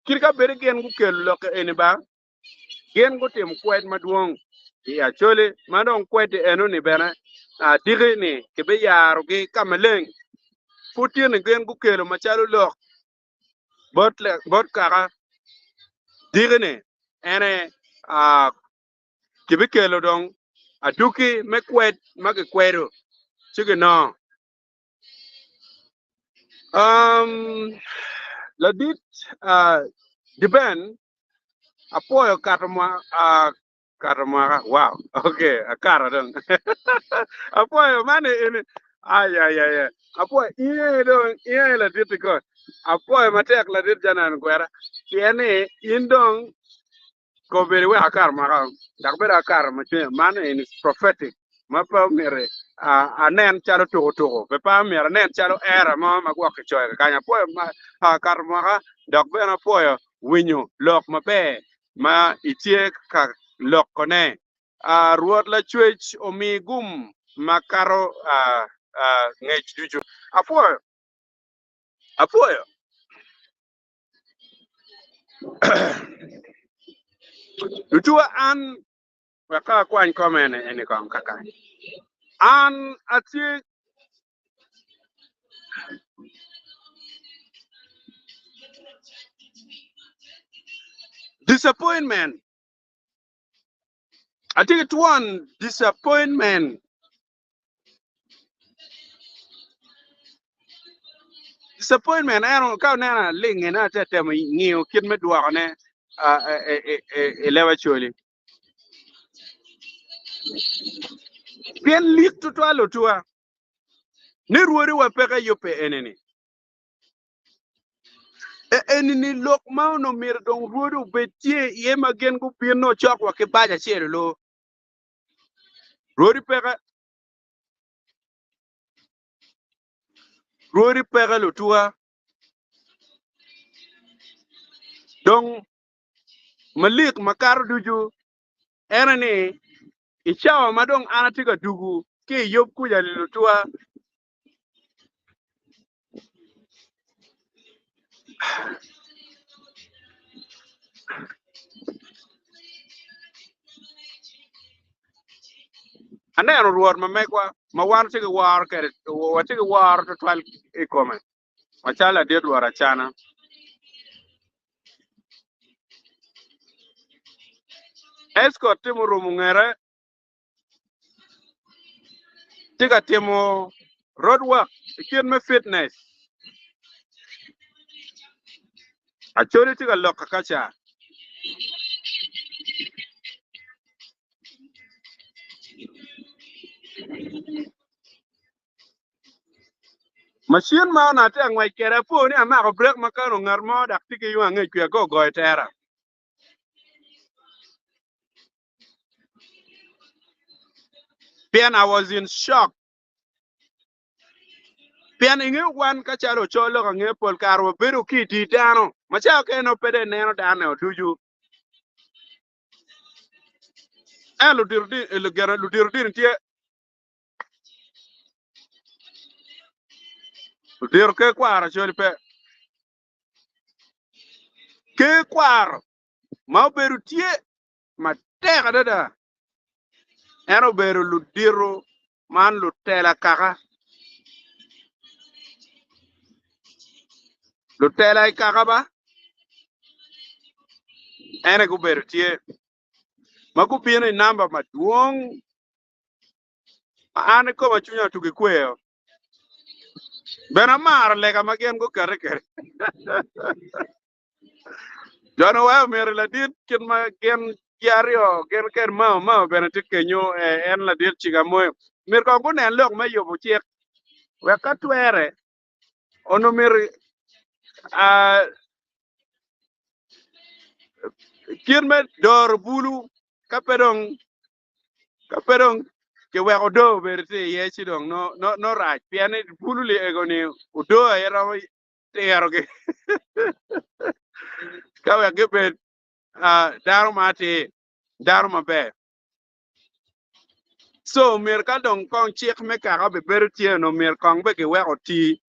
kirga bere gen ku kero lok en ba gen go tem kwet maduong ya chole madong kwet eno ni bena digi ni ke be yaro ge kameleng putin gen ku kelo machalo lok bot kaka digi ni ene ke be kelo dong aduki me kwet make kwedo chige no la dit diben apoyo katamwa wow okay akara dong apoyo mane in ay apoyo iye dong iye la dit ko apoyo matek la dit janan kwera tiene indong ko bere we akar mara dak bere akar ma mane in prophetic ma pa mere anen chalo to be pa mere nen chalo era ma gwa ke choy ka nya apoyo ma akar mara dak bere apoyo winyo lok mabe ma itie ka lok kone ruot la chwech omi gum makaro ngech duju apoyo dutua an waka kwany komen ene kon kaka an atie disappointment I think it one disappointment I don't ka na ling na tete mo ngiu kit me dwa ne lewa choli bien lik to lo tua ni ruori wa peka yope eneni eneni lok ma no mir dong ruori betie ye magen go bien no chok wa ke baja chere lo ruori peka lo tua dong malik makar duju eneni ichawa madong anatiga dugu ke yop kuja lo tua ane ro ruor ma mekwa ma war ti war ke wa ti war to twal e kome ma chala de ruor chana escort ti mo rumu ngere ti ka timo road work kin me fitness a chori ti ka lokka kacha machine ma na te ngwai kere po ni ama ko break ma kanu ngar mo dak ti ki yu ngai kwe go go tera Pian I was in shock. Pian inge wan ka charo cholo ka nge pol karo beru ki di dano. Macha ke no pede neno dano tuju. Lu dirdi lu gera lu dirdi tie. Lu dir ke kwara choli pe. Ke kwar ma beru tie ma tega dada. Ero beru lu diru man lu tela kaka. Lu tela kaka ba. Ene ku beru tie. Ma ku piene namba ma duong. Ane ko ma chunya tuki kweo. Bena mar lega magen go kare kare. Jono wa mer la dit kin ma gen yario gen ker ma bena tikenyo en la dit chiga moyo. Mir ko gunen lok ma yobu chek. We ka twere ono mir a kin me dor bulu ka pedong ke we odo berti ye chidong no raj piane bulu li egoni odo era te yaro ke ka we ke bet daru mate daru mabe so mir ka dong kong chik me ka be berti no mir kong be ke we oti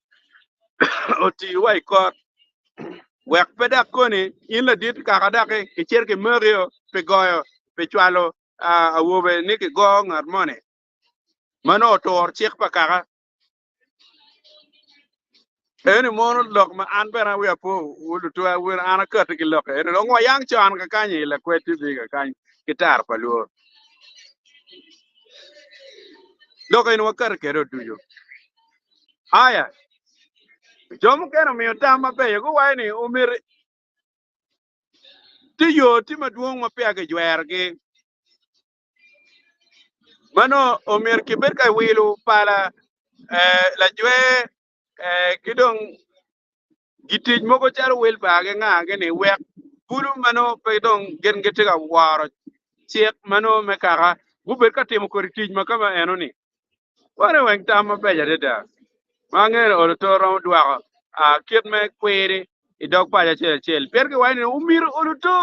oti wai ko we peda koni in la dit ka da ke cher ke merio pe goyo pe chwalo a wo be ni ke go ngar mone mano tor chik pa ka eni mono lok ma an bera we po wulu to we ana kat ki lok eni ngo yang chan ka kanyi la kweti bi ka kan gitar pa lo lok eni wakar ke ro duyo aya jom ke no mi ta ma be go wa ni umir ti yo ti ma duong ma pe ga jwer ge mano umir ki ber ka wilu pala la jwe kidong gitij moko char wel ba ge nga ge ni wek bulu mano pe dong gen gete ga waro chek mano me kaka guber ka timo kor tij makama eno ni ware wen tama be ja da mangen o to ro dwa a kit me kwere I dog pa ja chel per ke wani umir o to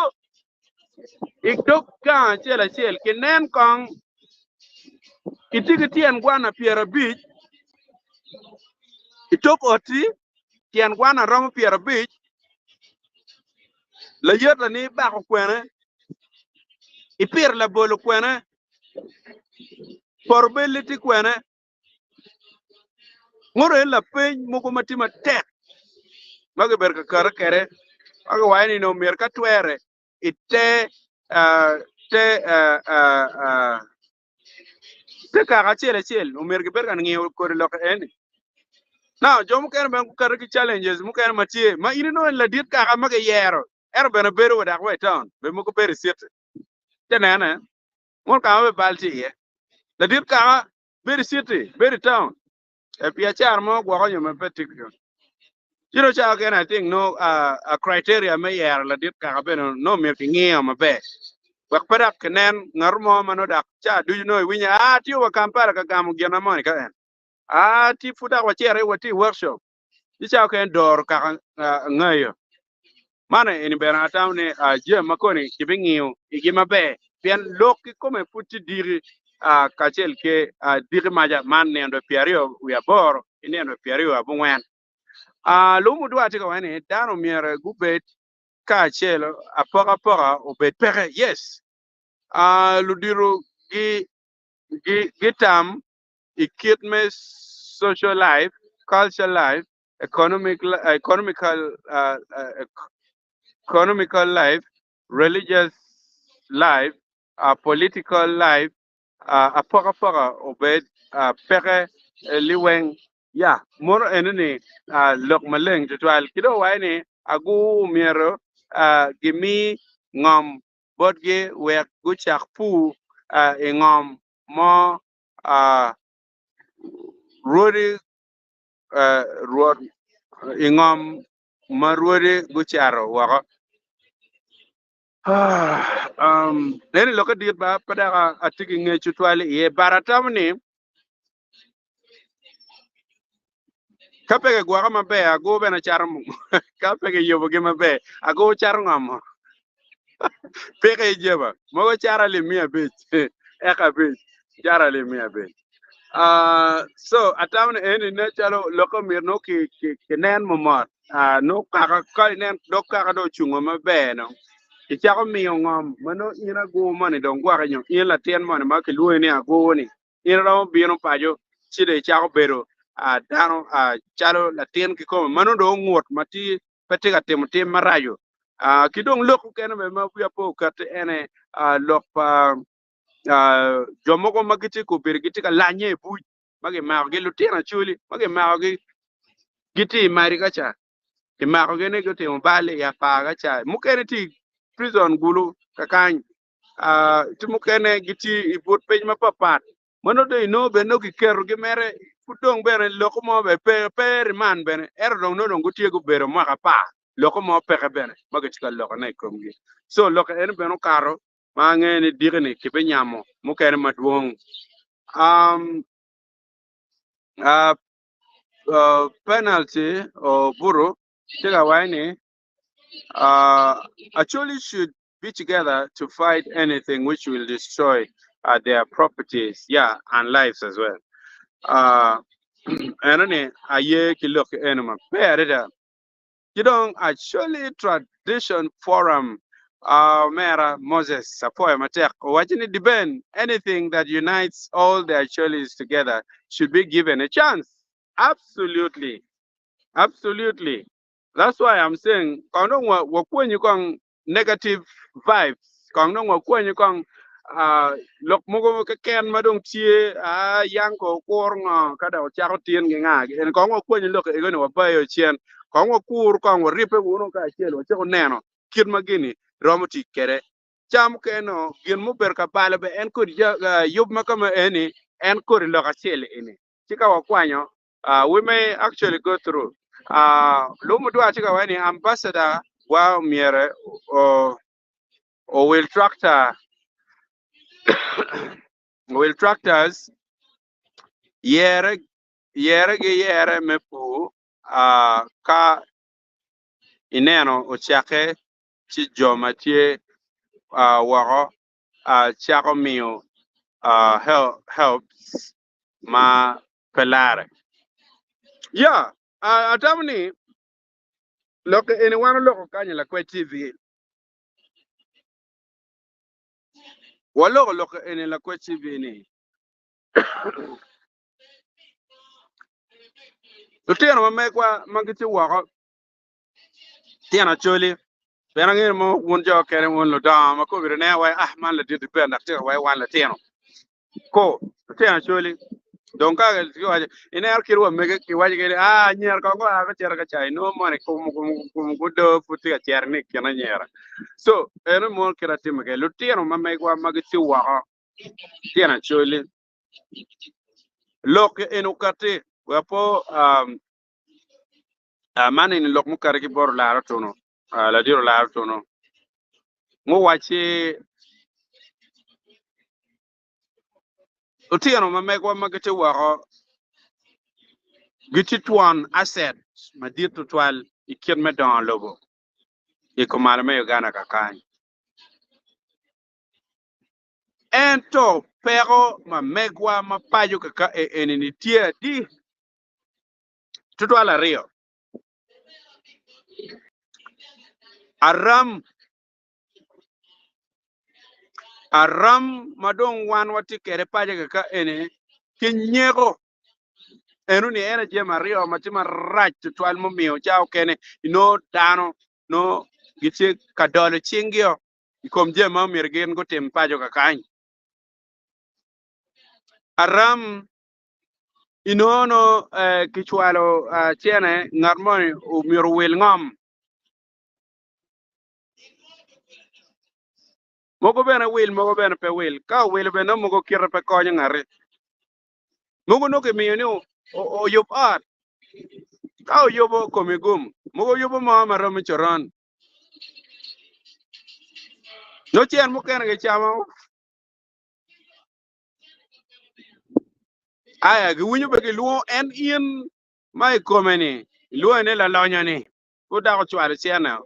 ik dog ka chel kinen kong itigi tien gwana piera bich itok oti tien gwana rom piera bich la yot la ni ba ko kwene ipir la bolo kwene probability kwene ngoro la peny moko matima tek mage ber ka kar kere aga wani no mer ka twere ite te te ka ga chel no mer ge ber kan ngiyo ko lo en now jom ken ben kar ki challenges mu ken matie ma ini no la dit ka ga mage yero bena beru da ko town be mu ko ber sit te nana mo ka be balti ye la dit ka ber city ber town e pia char mo gwo ko nyome petik you know cha again I think no a criteria me yer la dit ka be no mer ki ngiyo mabe wak padak kenen ngarmo mano dak cha do you know winya ti wa kampara ka gamu gena mon ka en ti fuda wa chere wa ti workshop ti cha ken dor ka ngayo mana en bera tawne je makoni ki bingiyo igi mabe pian loki come futi diri ka chel ke diri maja man ne ndo piario wi abor ne ndo piario abungwen Lumu dwa tika wani dano miere gubet ka chelo apoka obet peke yes. Ludiru gitam ikitme social life, cultural life, economical economical life, religious life, political life, apoka obed peke liweng ya mor enene lok maleng tutwal kido waine agu miero gimi ngom bodge wek guchak pu ngom mo rodi rod ingom marwode gucharo wako nene loka dir ba pada atiki nge chutwali ye baratamni kapege gwaka mabe ago bena charmu kapege yobo ge mabe ago charngam pege jeba mogo chara le mia bit eka bit chara le mia bit so atamni eni ne chalo loka mir no ki nen momot no kaka kai nen do kaka do chungo mabe no ichako miyo ngom mano ina go mane don gwa kanyo ila tien mane ma ke luwe ni ago ni ina ro bino pajo chide ichako bero dano chalo la tien ki ko mano do ngot mati pete ka tim marayo kidong lok kene me ma buya po kat ene lok pa jomogo magiti ko ber giti ka lanye bu mage ma ge lutina chuli mage ma ge giti mari kacha imako gene go timo bale ya paga cha mukene ti prison gulu kakany mukene giti ibut pej mapapat mono do no be no ki kero gi mere kudong bere loko mo be per man bene erdong no dong gutie go bere maka pa loko mo peke bene magati ka loko na komgi so loko en beno karo ma ngene digene ki be nyamo mukene madwong um uh, penalty or buru tiga waini actually should be together to fight anything which will destroy their properties, yeah, and lives as well. And aye kilok enema. Pereda. You don't actually tradition forum. Mera Moses Sapoy Matek. Watching it depend. Anything that unites all the actualities together should be given a chance. Absolutely. Absolutely. That's why I'm saying, when you kong negative vibes, when you kong lok mogo ka ken madong tie yang ko kor nga kada o chako tien nga en kong when you look e gone wa bayo chien kong kur kong ripe uno ka chien o chako neno kid magini romoti kere cham keno gin mo ber ka bale be en ko yub makama eni en ko lo ka chele eni chika wa kwanyo we may actually go through lumu dua chika wani ambassador wa miere o will tractor will tractors yere yere mepu ka ineno o chake chi joma tie wako chako miyo helps ma pelare yeah atamni loke anyone loko kanya la kwe TV waloko loko ene la kwe TV ni lutino mamekwa magiti wako tiana choli pena ngir mo won jo kere won lo dama ko bire ne way man la dit pe nak te way wan la tino ko tiana choli don ka ga ti waje ina yar kirwa mege ki waje ge nyer ko ga cher ga chai no mo ne ko do futi ga cher ni kana nyera so ene mo kira timge lutino mamekwa magiti wako tiana choli lok eno kate wapo mani ni lok mukar ki bor la tono la diro la tono mo wachi otieno mamekwa magete wako giti tuan asset madit to twal ikien me don lobo iko malame Uganda kakany ento pero mamekwa mapayo kaka enini tie di tutwala rio aram madong wan wati kere paje ka ene kinyego enu ni ene je mario matima rach twal mo miyo chao kene no dano no giche kadole chingio ikom je ma mirgen go tem pajo ka kany aram inono kichwalo chene ngarmoni umiro wil ngom mogo bene pe wil ka wil bene mogo kire pe konyo ngare mogo no ke miyo ni o yop art ka o yobo komigum mogo yobo ma maram choron no chen mo kene ke chama aya gi winyo be gi luo en in mai komeni luo ne la lonya ni ko da ko chware chena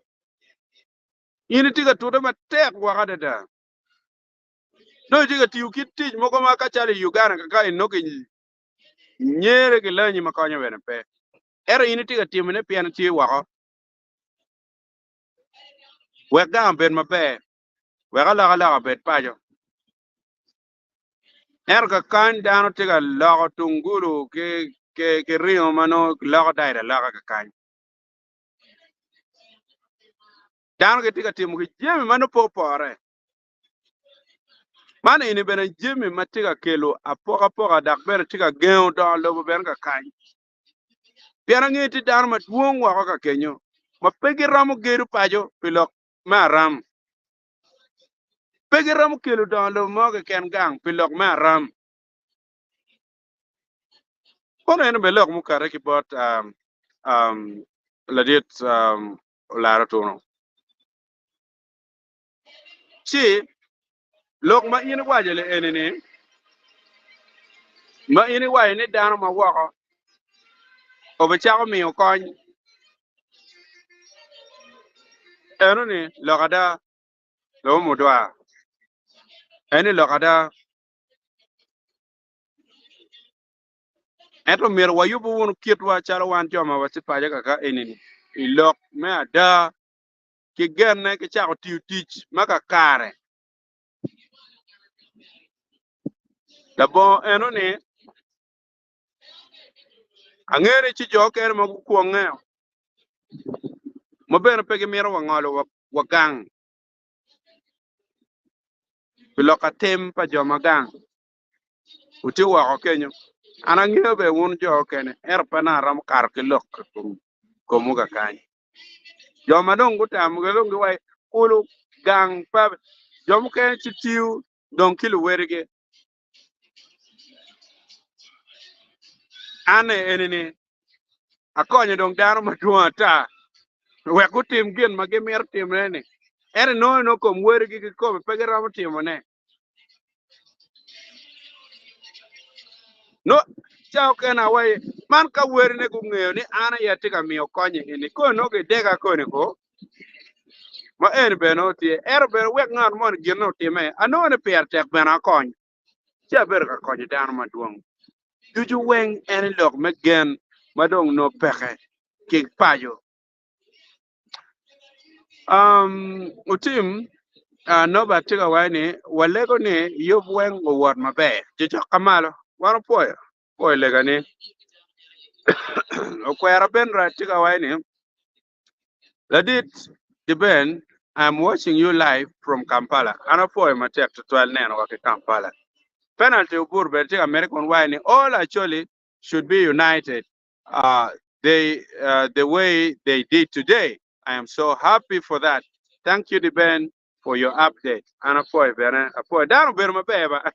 in tiga tudo ma tek wakade da no tiga tiu kitich moko ma ka chali Uganda ka no ke nyere ke lanyi ma konyo bene pe ero in tiga timne pian ti wako we ga ben ma pe we ga la bet pajo er ka kan dano tiga lo tungulu ke rio mano lo daira lo ka kan dano ke tiga timu ke jemi mano popore mana ini bene jemi matiga kelo apoka dak bene tiga geu do lo ben ka kan pian ngeti dano ma duong wako ka kenyo ma pegi ramo geru pajo pilok ma ram pegi ramo kelo do lo mo ke ken gang pilok ma ram kono en belok mu kare ki bot ladit lara tono si lok ma ini wajele enene ma ini waje ni dano ma wako obe chako miyo kony eno ni lokada lo mudwa eni lokada eto mir wayubu wonu kitwa chalo wan joma wasipaje kaka enene ilok me ada ki genne ki chako tiu tich maka kare dabo eno ni angere chi joker ma kuonge mo bene pegi miro wangolo wagang piloka tem pa joma gang uti wako kenyo ana ngio be won jo kene pana ram kar ki lok ko muga kany joma dong gutam gelo ngi wai kulu gang pa jom ke chitiu don kilu werige ane enene akonyo dong daro maduong ta we kutim gin ma gemer tim ne ere no kom werige ki ko pe ram timo ne no chao kena wai man ka weri ne gung'eyo ni ana yatika miyo konye ini ko no ge dega kone ko ma en be no tie er be wek ngan mon gir no time ano ne per tek bena kony cha ber ka konye dan ma duong juju weng en lok me gen madong no peke ki pajo utim no ba tiga wai ni walego ni yob weng o wot mabe juju kamalo waro poyo lega ni okwera ben ra tiga wai ni ladit the Ben, I'm watching you live from Kampala. Ana po ma tek to 12 neno ka Kampala. Penalty ubur be American wine all actually should be united. Uh the way they did today. I am so happy for that. Thank you the Ben for your update. Ana po be po dano ber ma beba.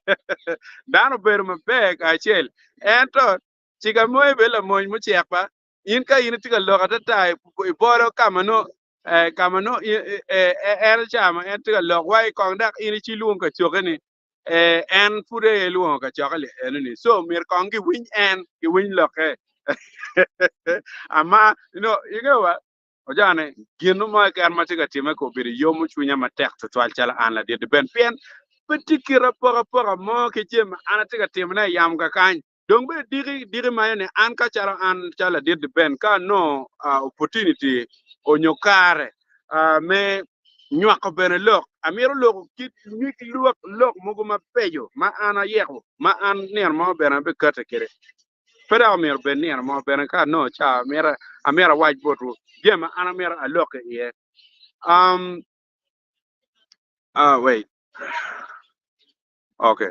Dano ber ma beg achel. Ento chiga moy bela moy mu chiakpa. In ka in tiga lokata tai boro kamano kamano er chama en tiga lok wai kong dak in chi luong ka chokeni en pure luong ka chokali en ni so mir kong gi win loke ama you know what ojane gino ma kar ma tiga time ko biri yomu chunya ma tek to twal chala an la de ben pen petikira pora mo ke jem ana tiga timna yam ka kan donc be diri ma ne an ka chara an chala de ben ka no opportunity onyokare me nywako bene lok amiro lok kit nyik lok mogo ma pejo ma ana yeko ma an ner mo bene be kata kere pera amiro ben ner mo bene ka no cha amira white botu gema ana amira a lok ye um wait okay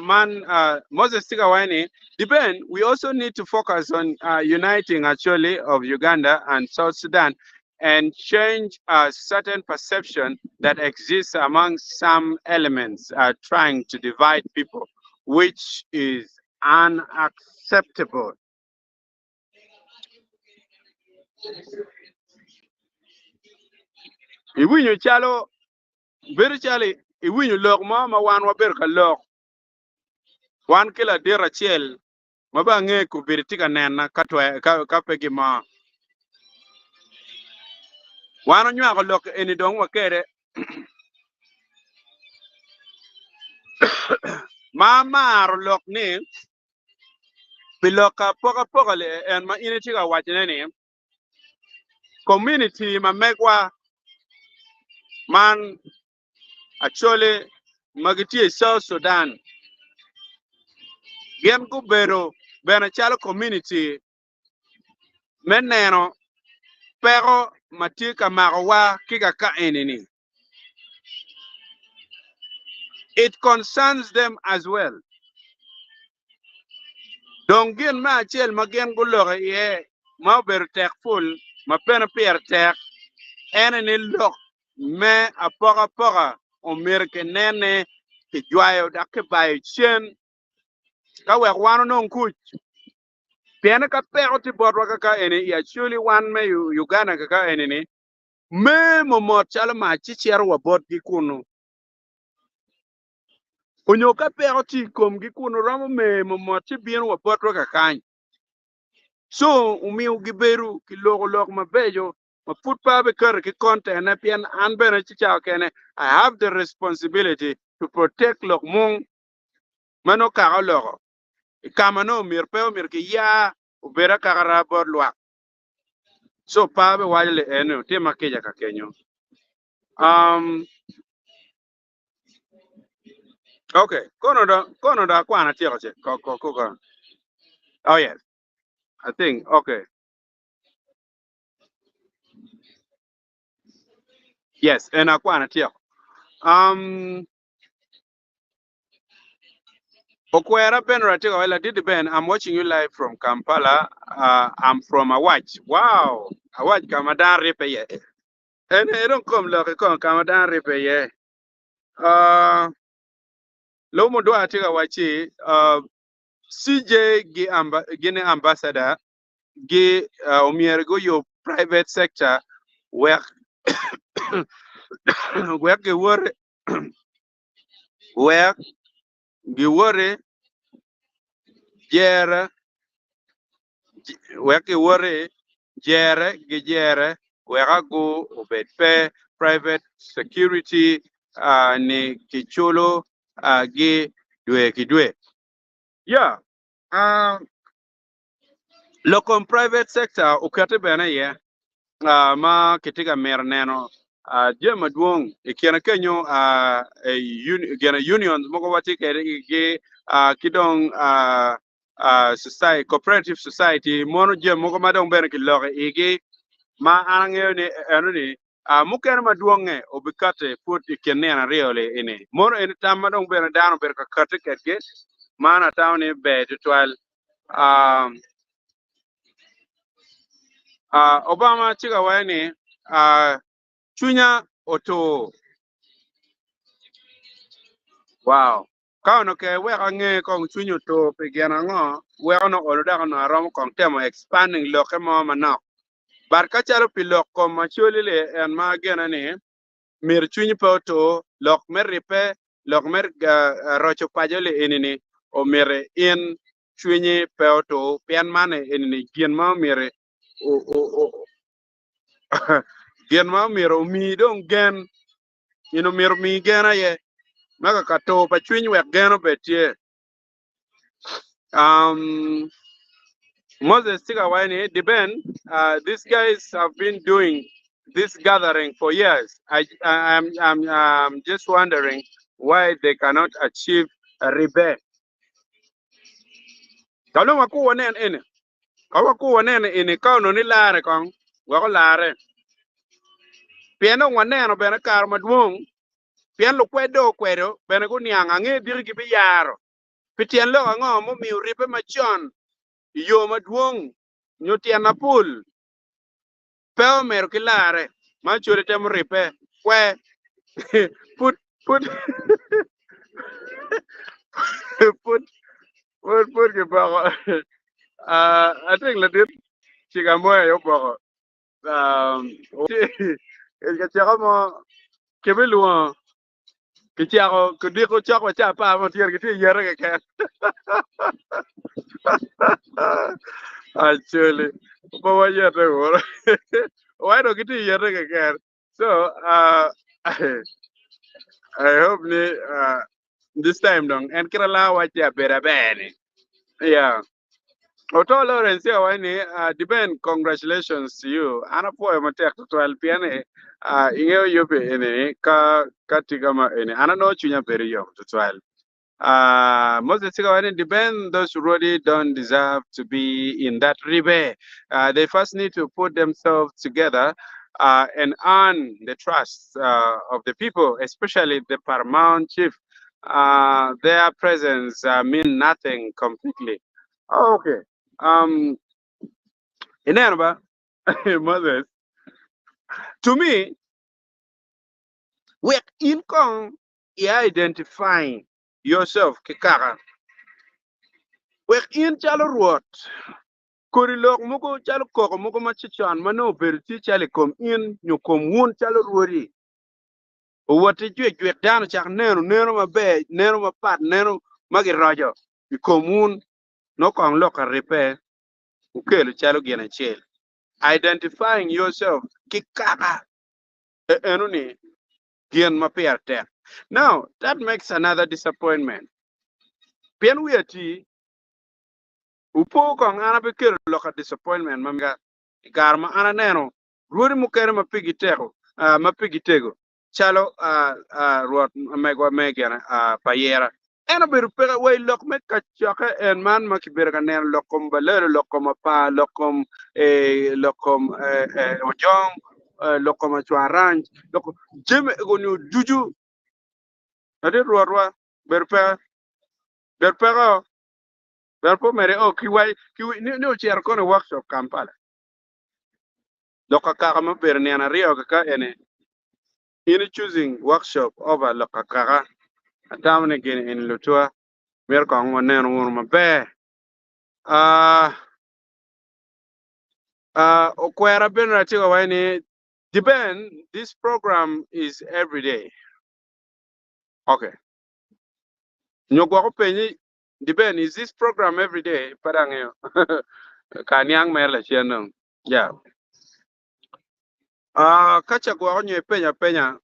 man, Moses Tigawani, depend. We also need to focus on uniting actually of Uganda and South Sudan and change a certain perception that exists among some elements trying to divide people, which is unacceptable. Iwinyo chalo, very chali, iwinyo log mama wan waber ka log, wan kila dira chiel maba nge ku biritika nena ka pegi ma wano nywa ko lok eni dong wakere ma maro lok ni piloka poka le en ma initi ka wachne ni community ma megwa man actually magiti South Sudan gen ku bero bena chalo community meneno pero matika marowa kika ka enini. It concerns them as well. Donc gen ma chel ma gen gulo ye ma ber tek full ma pen pier tek ene ni lok me apoka o merke nene ki jwayo da ke bay chen ka we wano non kuch pen ka pero ti bodwa ka ene ya chuli wan me Uganda ka ene ni me mo chal ma chi cher wa bot gi kunu onyo ka pero ti kom gi kunu ramo me mo ti bien wa bot ka kan. So umiu giberu ki log ma bejo ma put pa be kar ki content na pian an bena chi cha kene I have the responsibility to protect log mung mano ka logo kama no mir pe mir ki ya ubera ka gara bor lwa so pa be wale eno te makeja ka kenyo um okay kono da kwana tiyo che ko oh yes I think okay yes and akwana tiyo Okwera Ben Ratiko, well, I did Ben. I'm watching you live from Kampala. I'm from Awach. Wow. Awach Kamadan Ripe ye. And I don't come like a Kamadan Ripe ye. Lomo do Atika Wachi, CJ Guinea ambassador, Gi Omiergo, your private sector, where where you were, where you were, Jera, where you were. Jere wega go obed pe private security ni kichulo gi dwe kidwe yeah um local private sector ukate bene ye ma kitika mer neno jema duong ikiana kenyo gena unions moko wati ke gi kidong society cooperative society mono je moko madong bene ki loge igi ma anang'eyo ni eno ni muken maduong'e obikate put ikenena riole ini mono en tam madong bene dano ber ka kate ketge mana tawni be tutwal um Obama chiga wani chunya oto wow kauno ke weka ng'e kong chunyo to pigena ng'o weka no oluda no arom kong temo expanding loke mo manok bar kachalo pilok kom machuli le en ma gena ni mir chunyi po to lok mer ripe lok mer rocho pajole enini o mere in chunyi po to pian mane enini gien ma mere o gien ma mere o mi dong gen ino mere mi gena ye maka kato pa chunyi wek geno betie Moses Tigawani, the Ben, these guys have been doing this gathering for years. I'm just wondering why they cannot achieve a Ribbe. Kalau aku wanen ini, kalau aku wanen ini kau nuni lare kong, gua lare. Piano wanen bena karma duong, pian lo kwedo, bena ku niang ange diri ki biyaro. Pitian lo ngo mo mi Ribbe machon, yo maduong, nyutian na pool. Peo mero ki lare, ma churi tem Ribbe, kwe, put, put, put, put ki bako. I think la dit chiga moya yo bako. El que chako mo kebeluan que chako que dijo chako cha pa mo tier que ti yere que actually but what you do why do get yere que so I hope ni this time dong and kirala wa cha bera bene yeah. Oto Lawrence, Deben, congratulations to you. Ana po e matek to 12 piane ingeo yope ene ka tigama ene ana no chunya peri yo to 12. Most of the Deben, those who really don't deserve to be in that Ribbe. They first need to put themselves together and earn the trust of the people, especially the paramount chief. Their presence mean nothing completely. Okay. In Annaba, Moses, to me, we in Kong, you identifying yourself, Kikara. We in Chalo Korilok muko chalo koko muko machichan mano berti chale kom in nyukom wun chalo ruori. Wati jwe dano chak nero mabe, nero mapat, nero magi rajo. Ikom wun no kong loka repair, ukelu chalo gena chel. Identifying yourself, kikaka, enuni, gien mapier tek. Now, that makes another disappointment. Pian we upo kong ana bekelo loka disappointment mamiga garma ana neno ruori mukere mapigi tego chalo ruot megwa megana payera ena beru pega way lok me kachoka en man makibera ka nen lokom balero lokom pa lokom lokom ojong lokom chwaranj lokom jeme gonu juju ade ruorwa beru pega Therefore, mere kiwai ni uchier kono workshop Kampala. Loka kaka mapere ni anario kaka ene. In choosing workshop over loka kaka. Atamne gini in lutua. Mer ko ngone ngur mabe. Okwera ben ratiwa wani. Depend, this program is every day. Okay. Nyogwa ko penyi depend, is this program every day? Padangyo. Kanyang merla chianong. Yeah. Kacha kwa onye penya.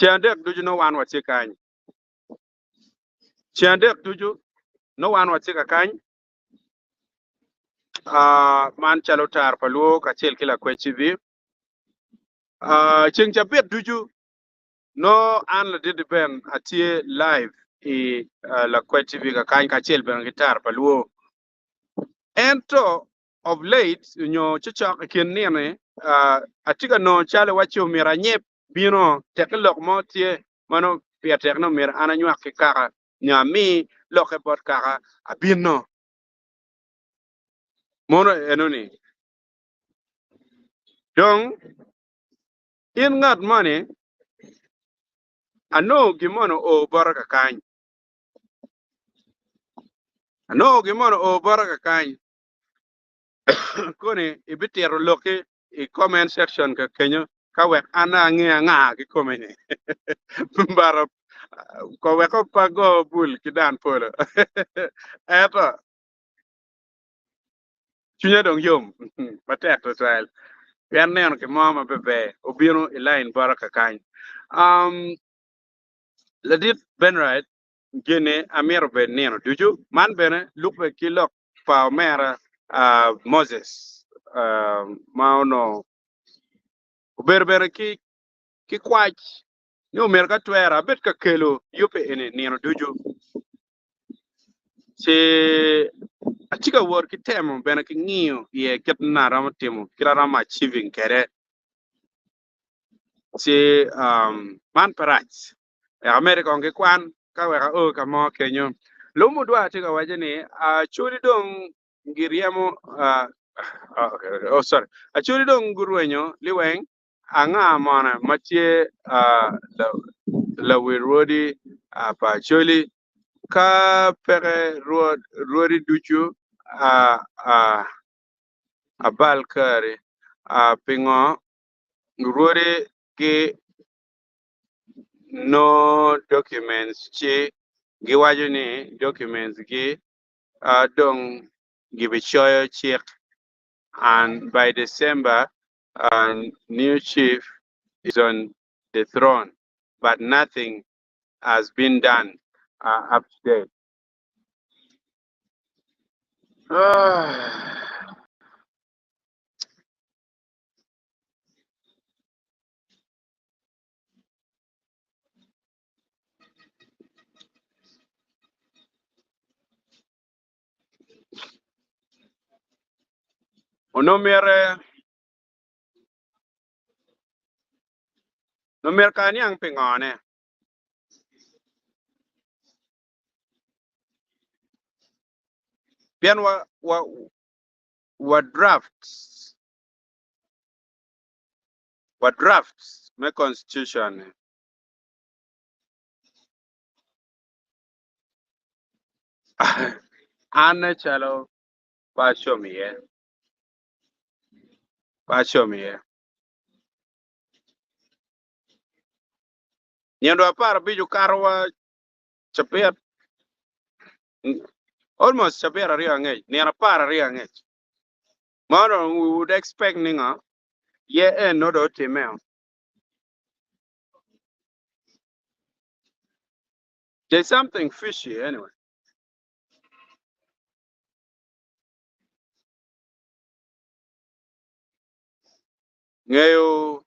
Chiandek duju no one what's kany. Chiandek duju no one what's kany. Man chalotar paluo kachel kila kwechivi. Ching chapet duju no an la did ben atie live la kwechivi kany kachel ben guitar paluo. Ento of late nyo chichak kin nene atiga no chale wacho miranyep bino tekelok mo tie mano pia tekno mir ananywa kikaka nyami loke bot kaka abino mono enoni dong in ngat money ano gimono o baraka kany ano gimono o baraka kany kone ibitero loke I comment section ka kenyo kawek ana nga ki komene mbara ko weko pago bul kidan polo eto chunya dong yom patek to trail yan nen ke mama bebe obiro line baraka kan ladit ben right gene amir ben neno duju man bene lukbe kilok pa mera Moses mauno Berber ki kwach ni omer ka twera bet ka kelo yupe ene nino duju se atika wor ki temo bena ki ngiyo ye ket na ram temo kira ram achieving kere se man parach America onge kwan ka weka o ka mo kenyo lumu dwa tika wajeni a churi dong ngiriemo okay, oh sorry a churi dong gurwenyo liweng anga mona matie la wirodi pa choli ka pere rodi duchu a balkari pingo rodi ki no documents chi giwajo ni documents gi dong give choyo check and by December new chief is on the throne but nothing has been done up to date. No mer kan yang pingone pian wa drafts me constitution ane chalo pa show me nyendo apar biju karwa chapet almost chapet ari ang'ech ni apar ari ang'ech mono we would expect ninga ye no do timeo there's something fishy anyway ngeyo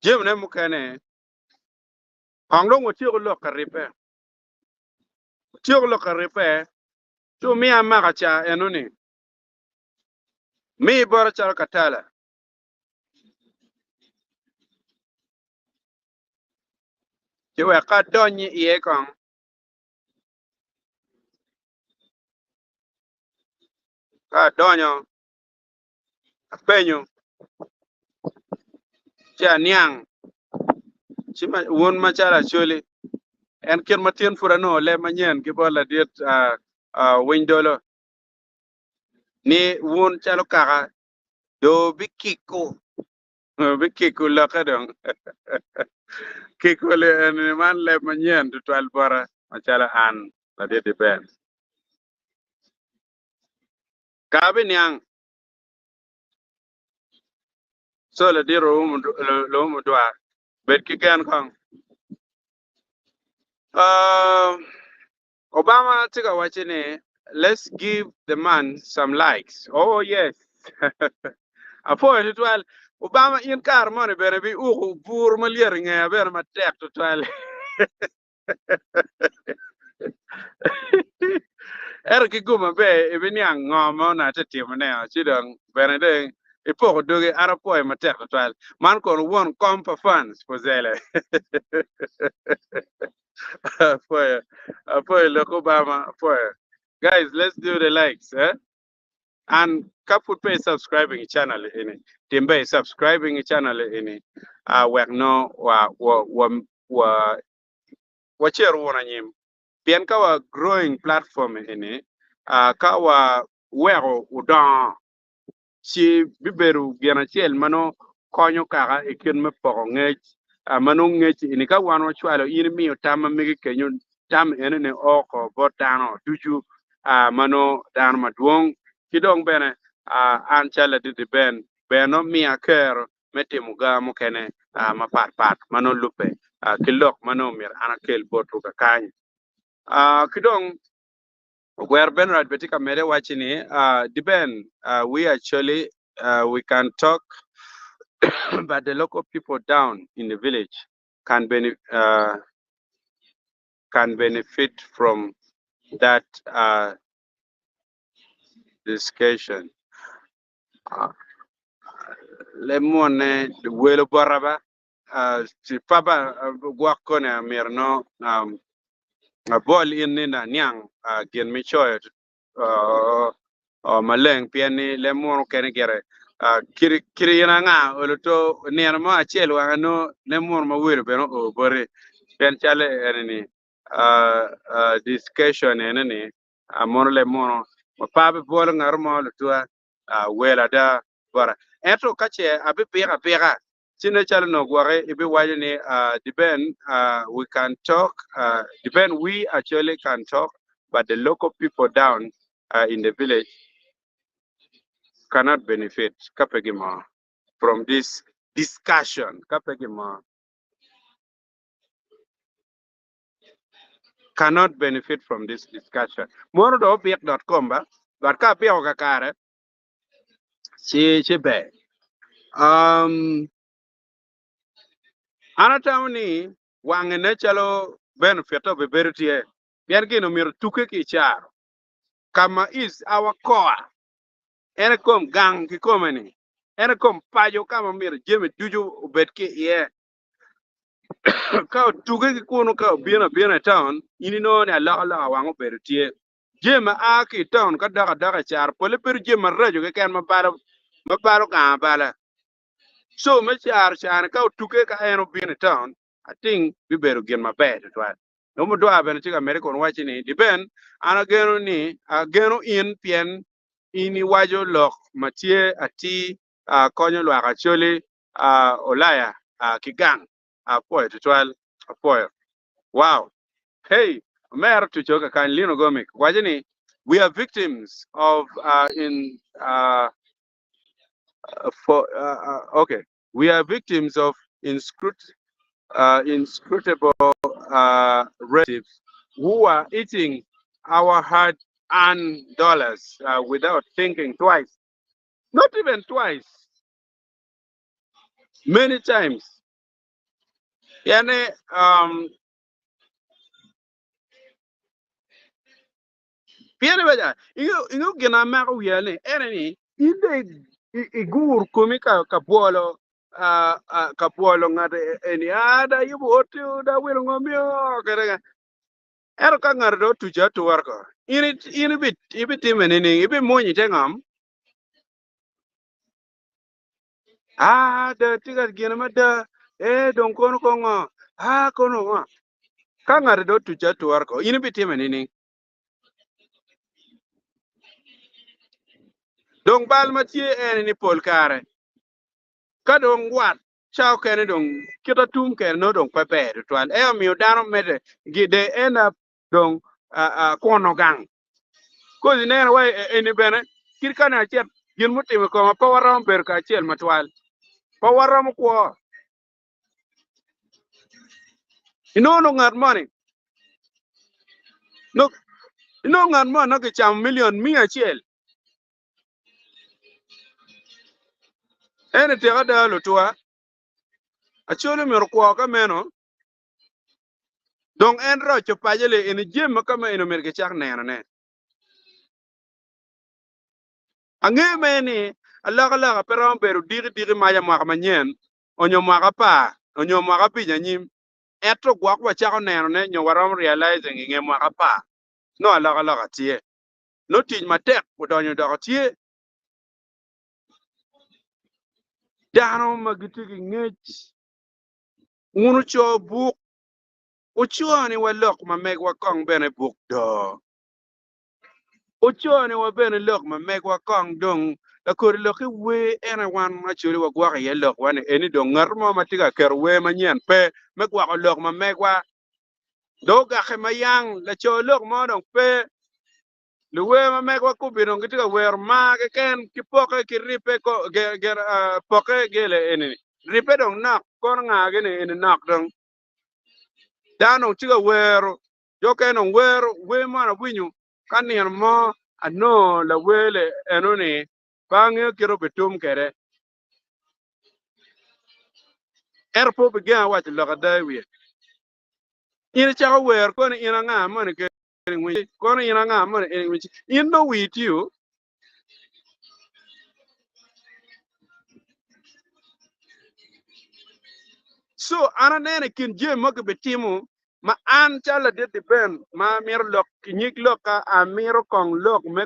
jem ne mukane Pongdwongo tiyo lo karipe tiyo lo karipe tu mi amaka cha enuni mi bora chal katala tiwe ka donyi iye kong ka donyo penyo cha niang chima won machala choli en kir matin furano le manyen ki bola diet windolo ni won chalo kaka do bikiku la kadang kiku le en man le manyen to twal bara machala an la diet ben kabi niang so la diro lo mu dwa bet ki gan kong Obama tika wachine let's give the man some likes oh yes apo it well Obama in car money bere bi bur malier nge ber ma tek to twal er ki guma be ibini ngomo na te timo ne chidong bere de ipo doge arapo ma tek to twal man kon won compa funds for zele apo look Obama apo guys let's do the likes and kaput pay subscribing channel ini timbe subscribing channel ini wek no wa cheru wona nyim pien ka wa growing platform ini ka wa wero udan si biberu biana chel mano konyo kaka ikin me poko ngech mano ngech ini ka wan wa chwalo ini miyo tama migi kenyo tam ene ne oko botano tuju mano dan maduong kidong bene an chala didi beno mia kero metimu ga mukene ma pat mano lupe kilok mano mir anakel botu ka kany kidong where Benrad Betika Mere watching we actually we can talk but the local people down in the village can benefit from that discussion. Lemon the whale baraba si papa guakona mirno a ball in na nyang gen mi choy maleng piani lemon kene gere kiri yana nga oloto ner ma chel wa no lemon ma wiro beno o bore pen chale eneni discussion eneni amon lemon ma pabe bol ngar mo loto wela da bara eto kache abi pega chine chale no gware ibi waje ni depend we can talk depend we actually can talk but the local people down in the village cannot benefit kapegima from this discussion kapegima cannot benefit from this discussion mono do biak.com ba but ka pia ka kare chi be anatawni wangene chalo benefit of bertie bien gino mir tuke ki char kama is our core ene kom gang ki komeni ene kom pajo kama mir jeme duju betke ye ka tuge ki kuno ka biena town ini no ne la wango bertie jeme a ki town ka daga char pole per jeme rajo ke kan mabaro ka bala so me char ka tuke ka eno biena town I think we better get my bed right no mo do aben chiga american watching ni diben ana geno ni geno in pien ini wajo lok matie ati konyo lwa ka choli olaya kigang poe twal poe wow hey mer to choka kan lino gomik wajini we are victims of in for okay we are victims of inscrutable relatives who are eating our hard-earned dollars without thinking twice. Not even twice. Many times. Yani, piano baja. Ingo gina mako yani. Eneni. Inde igur kumika kapuolo. Kapuolo ngade eni ada yubu otu da wilo ngomio kadanga. Ero ka ngardo tuja tu warko. Ini bit time ni ibi monyi tengam. Da tiga gina mada don kono kongo kono ngo ka ngardo tuja tu warko. Ini bit time ni. Dong bal matie ni pol kare. Ka dong wat chao kene dong kita tum kene no dong pepe tuan. Mi udano mede gide end up dong kono gang. Kozi nena wai eni bene kirka na chet gin mutime ko ma pawaram ber ka chel matwal. Pawaram ko no ngat money. No ngat money no ke cham million mia chel. Ene te ada lo tua. Achole mer ko ka meno. Dong en ro chopajele eni jem kama eno mer ke chak nena ne. Ange meni alaga pero beru diri maya mwaka manyen onyo mwaka pa onyo mwaka pinya nyim eto gwa kwa chako neno ne nyo waram realizing nge mwaka pa no alaga tie no tij matek udonyo doko tie dano magiti gi ngech unu cho buk uchuo ni walok mameg wakong bene buk do uchuo ni wabene lok mameg wakong dong la kor loki we ena wan ma churi wa gwa ye lok wan eni do ngarmo matiga ker we manyen pe me gwa lok ma megwa do ga khemayang la cho lok mo dong pe le we ma megwa ku bi dong tiga wer ma ke ken ki poke ki ripe ko ger poke gele eni ripe dong nak kon nga ge ne eni nak dong dano tiga wer yo ken on wer we ma na winyu kanien mo ano la wele enoni bangyo kiro betum kere erpo began what the loga we in cha wer ko in nga man ke ko in nga man in no with you. So ana nene kin je mo ke betimu ma an chala de ben ma mir lok nyik loka a mir kong lok me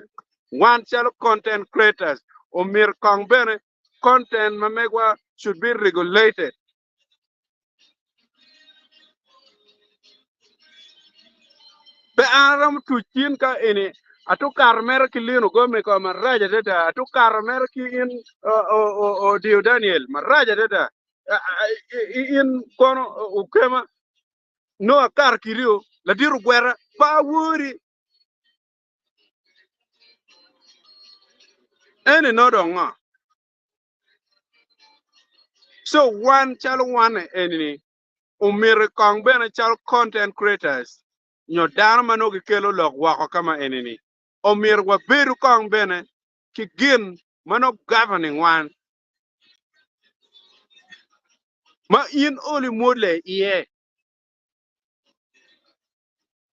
one chalo content creators o mir kong bene content ma megwa should be regulated. Be aram tu chin ka ini atu karmer ki lino gome ko maraja deta atu karmer ki in o Dio Daniel maraja deta in kono ukema no akar kirio la diru gwera ba wuri ene no donga. So one chalo one enini umir kong bena chalo content creators nyo dano mano ki kelo lok wako kama enini umir wa beru kong bena ki gin mano governing one ma in oli mole iye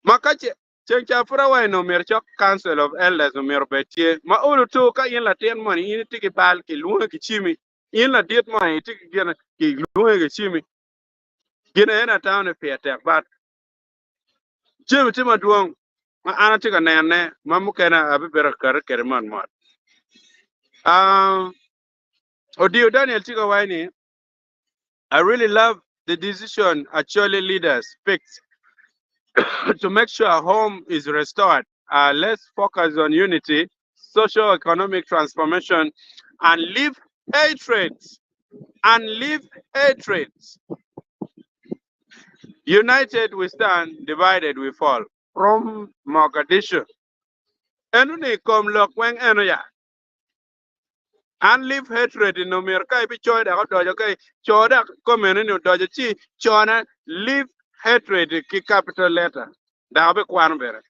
makache chen cha fura wa no mer chok council of elders umir betie ma olu to ka in la ten money in tiki bal ki luwe ki chimi in la diet money tiki gena ki luwe ki chimi gina ena town e fiate but jemi tima duong ma ana tika nene ma mukena abi bera kar kerman mat Odio Daniel tika waini. I really love the decision actually leaders picked to make sure home is restored. Let's focus on unity, socio-economic transformation, and leave hatred. And leave hatred. United we stand, divided we fall. From Mogadishu. Enuni kom lok weng eno ya. And leave hatred in America. Be choy da dojo kai choda komen ni dojo chi chona leave hatred ki capital letter. Da be kwan bere.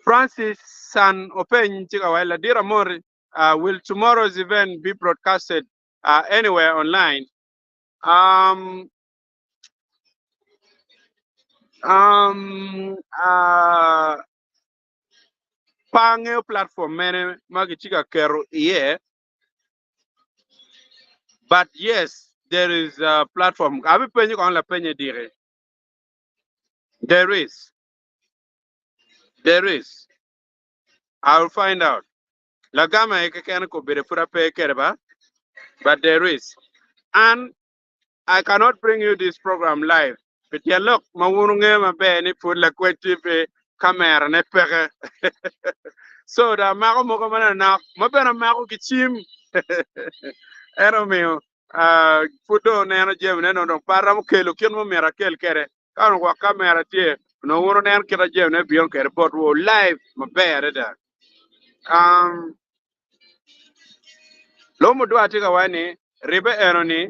Francis San Open Chikawela Dira Mori, will tomorrow's event be broadcasted anywhere online? Um, uh, Pangeo platform, many Magichika Kero, yeah, but yes, there is a platform. Abi penny on la penny dire. There is. There is. I'll find out. La gama ekekene ko bere fura pe kereba, but there is. And I cannot bring you this program live. But yeah, look, mawurunge mabe ni put la kweti pe camera ne peke. So da mako moko mana na mabe na mako kichim. Ero mio fudo ne no jem ne no para mo kelo kien mo mera kel kere. Kan wa camera tie no wuro ne kera jem ne bion kere but wo live mabe da. Lo mo dwa tika wani ribe ero ni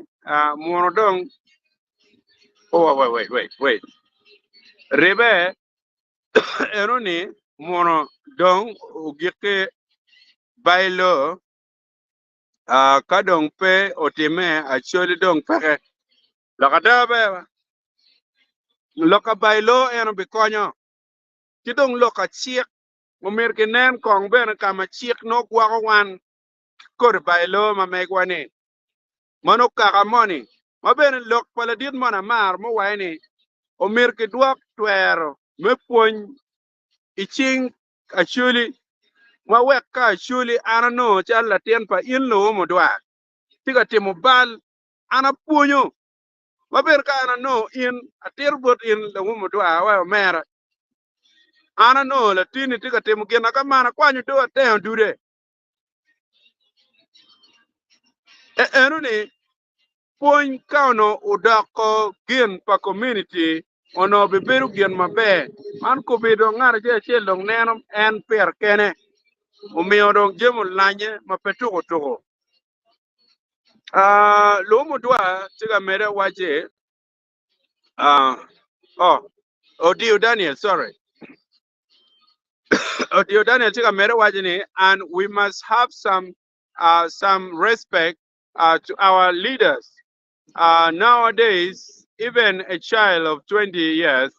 mo dong. Oh wait. Rebe eroni mono dong ugike bailo kadong pe otime actually dong peke lokada be loka bailo eno bikonyo kidong loka chiek umir kinen kong ben kama chiek no kwa wan kor bailo ma megwani mano kaka moni maben lok paladit mona mar mo waini umir kidwak twero me puony iching actually ma weka actually ana no chala tien pa in lo mo dwa tiga timo bal ana puonyo maber ka ana no in atir bot in lo mo dwa wa mera ana no la tini tiga timo gena ka mana kwanyu do ate dure enu ni puony kauno udako gin pa community ono beberu gin mabe man ko bedo ngara je chelong neno en per kene umiyo dong jemo lanye mapetuko tuko lo mo dwa tiga mere waje oh Odio Daniel sorry Odio Daniel tiga mere waje ni and we must have some respect to our leaders Nowadays, even a child of 20 years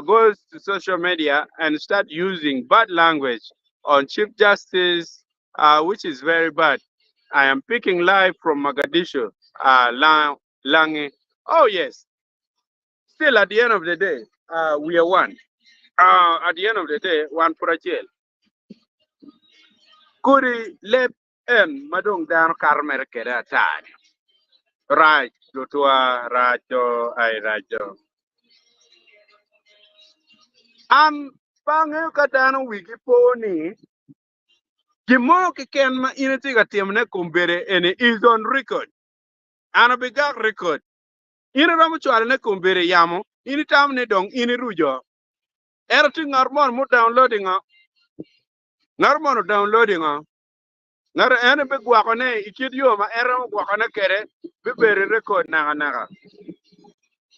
goes to social media and start using bad language on Chief Justice, which is very bad. I am picking live from Mogadishu, Langi. Oh yes, still at the end of the day, we are one. At the end of the day, one for a jail. Kuri lep en madong dan karmer kera tani. Raj, tutua rajo ay rajo. An pange katano wiki poni. Kimo ken ma initi ka tiemne kumbere ene is on record. Ana bigak record. Ina ramu chwale ne kumbere yamo. Ini tam ne dong ini rujo. Era ti ngarmon mu downloading a. Ngarmon downloading a. Ngar ene be gwakone ikid yo ma era mu gwakone kere. Be bere record naga naga.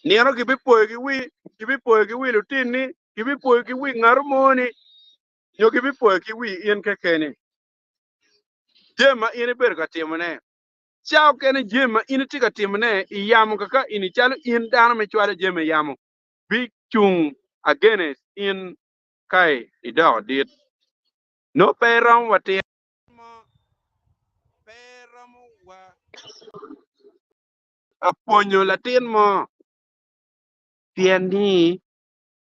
Niano ki be poe ki wi lutini. Ki be poe ki wi ngarmoni. Yo ki be poe ki wi ien kekeni. Jema ini ber ka tiemne. Chao kene jema ini tika tiemne yamu kaka ini chalo in dana me chwale jema yamu. Big chung against in kai idaw dit. No peram wati mo peramu wa aponyo latin mo tieni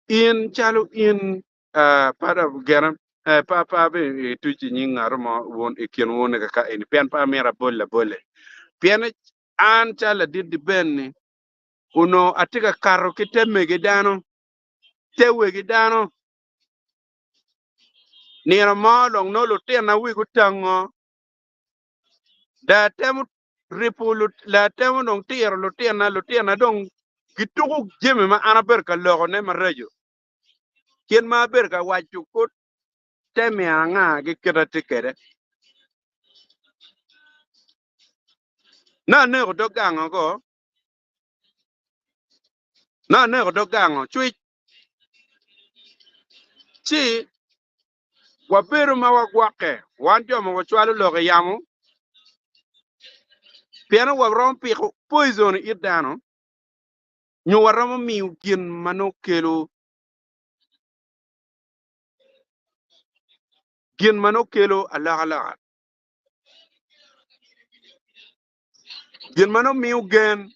in chalo in para garam pa be tuchi nyingar mo won ikien won kaka ini pen pa mera bolle. Piene an chala did benni uno atika karo kiteme gidano tewe gidano nira ma long no lo tena wi gutango da temu ripulu la temu dong tiro lo tena dong gitugu jeme ma ana berka logo ne marajo kien ma berka wachu kut teme anga gikira tikere na ne go gango go na ne go gango chui chi waberu ma wagwake wanjo ma wachwalu logo yamu piano wagrom piko poison idano nyu waramo miu gin mano kelo alaga gin mano miu gin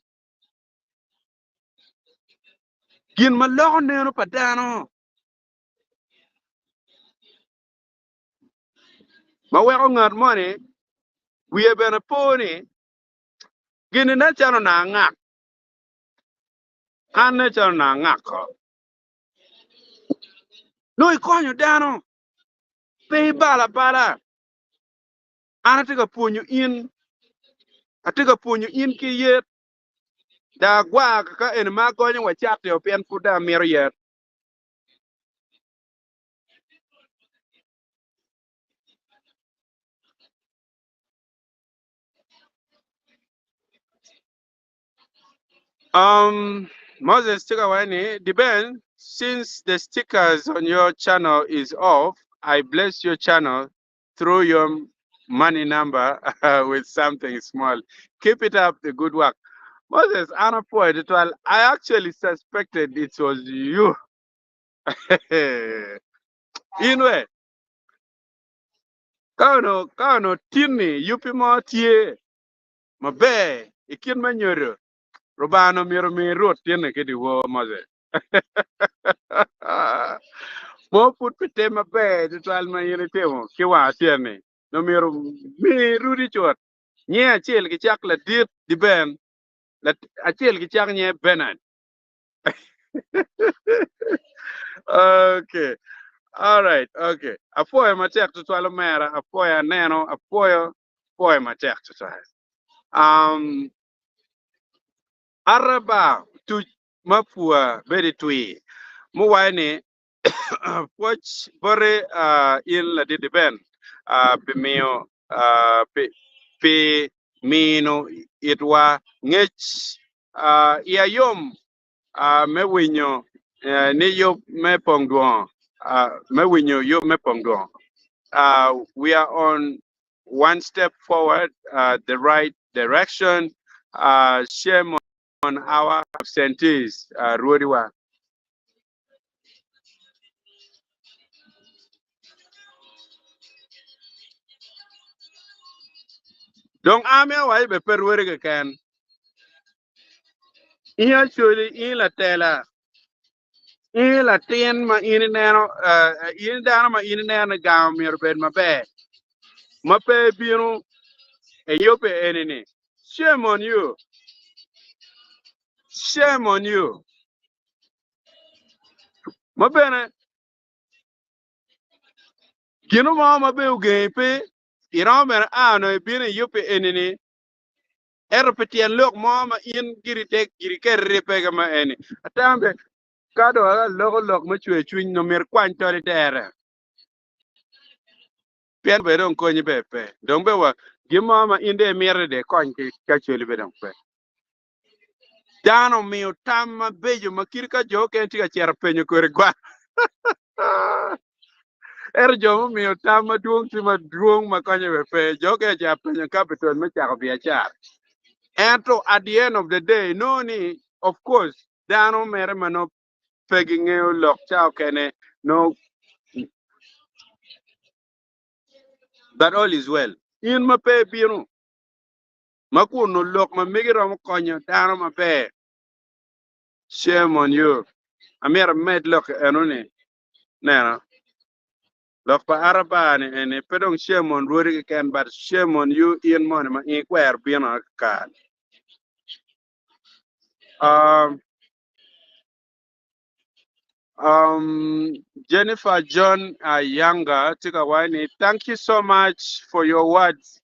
malo neno padano ma weko ngat money we have been a pony gin na chano na ngak an ne chano na ngak ko no ikonyo dano pe bala ana tika punyu in ki yet da gwa ka en ma gonyo wa chat yo pen kuda mero yet Moses sticker wani depend since the stickers on your channel is off I bless your channel through your money number with something small keep it up the good work Moses Anna point it well I actually suspected it was you inwe kano tini yupi mo tie mabe ikin manyoro robano miro mi rot tiene kidi wo Moses mo put pite mabe ditwal ma yene temo ki wa tiene no miro mi rudi chot nye achiel ki chak la dit di ben la achiel ki chak nye benan okay all right okay apoyo matek to twalo mera apoyo neno apoyo matek to twalo araba tu mapua beri tui mu wani poch bore in la di ben bimio pe mino itwa ngech ya yom me winyo ni yo me Pongdwongo me winyo yo me Pongdwongo we are on one step forward the right direction shame on our absentees, Ruodiwa. Don't army away be perwere can. In actually in la tela. In la tien ma in nano in dana ma in nano gam mir bed ma be. Ma pe binu e yope enini. Shame on you. Shame on you. Ma bene ginu ma be uge pe. Iran ben ano binu yope enini. Erpetien lok ma in giri tek giri kerre pega ma eni. Atambe kado ala lok ma chwe chwin no mer kwan tori tere. Pien be don konyi bepe. Don be wa gima ma inde mere de kon ki ka chweli be don pe. Dano miyo tam ma bejo ma kirka jo ken tika cher penyo kore gwa. Jo ma miyo tam ma duong ma konyi bepe. Jo ken cher penyo kapiton ma chako biachar. And so at the end of the day, no ni, of course, dano mere mano pegging you lock chow kene, no, that all is well. In ma pe binu, ma no lock ma migiro mo konyo, dano ma pe. Shame on you. Amira med lock enoni. Nana. Lock pa arabani and a pedong shame on Rudy can, but shame on you in money ma inquire bino card. Um, Jennifer John Younger, Tikawani, thank you so much for your words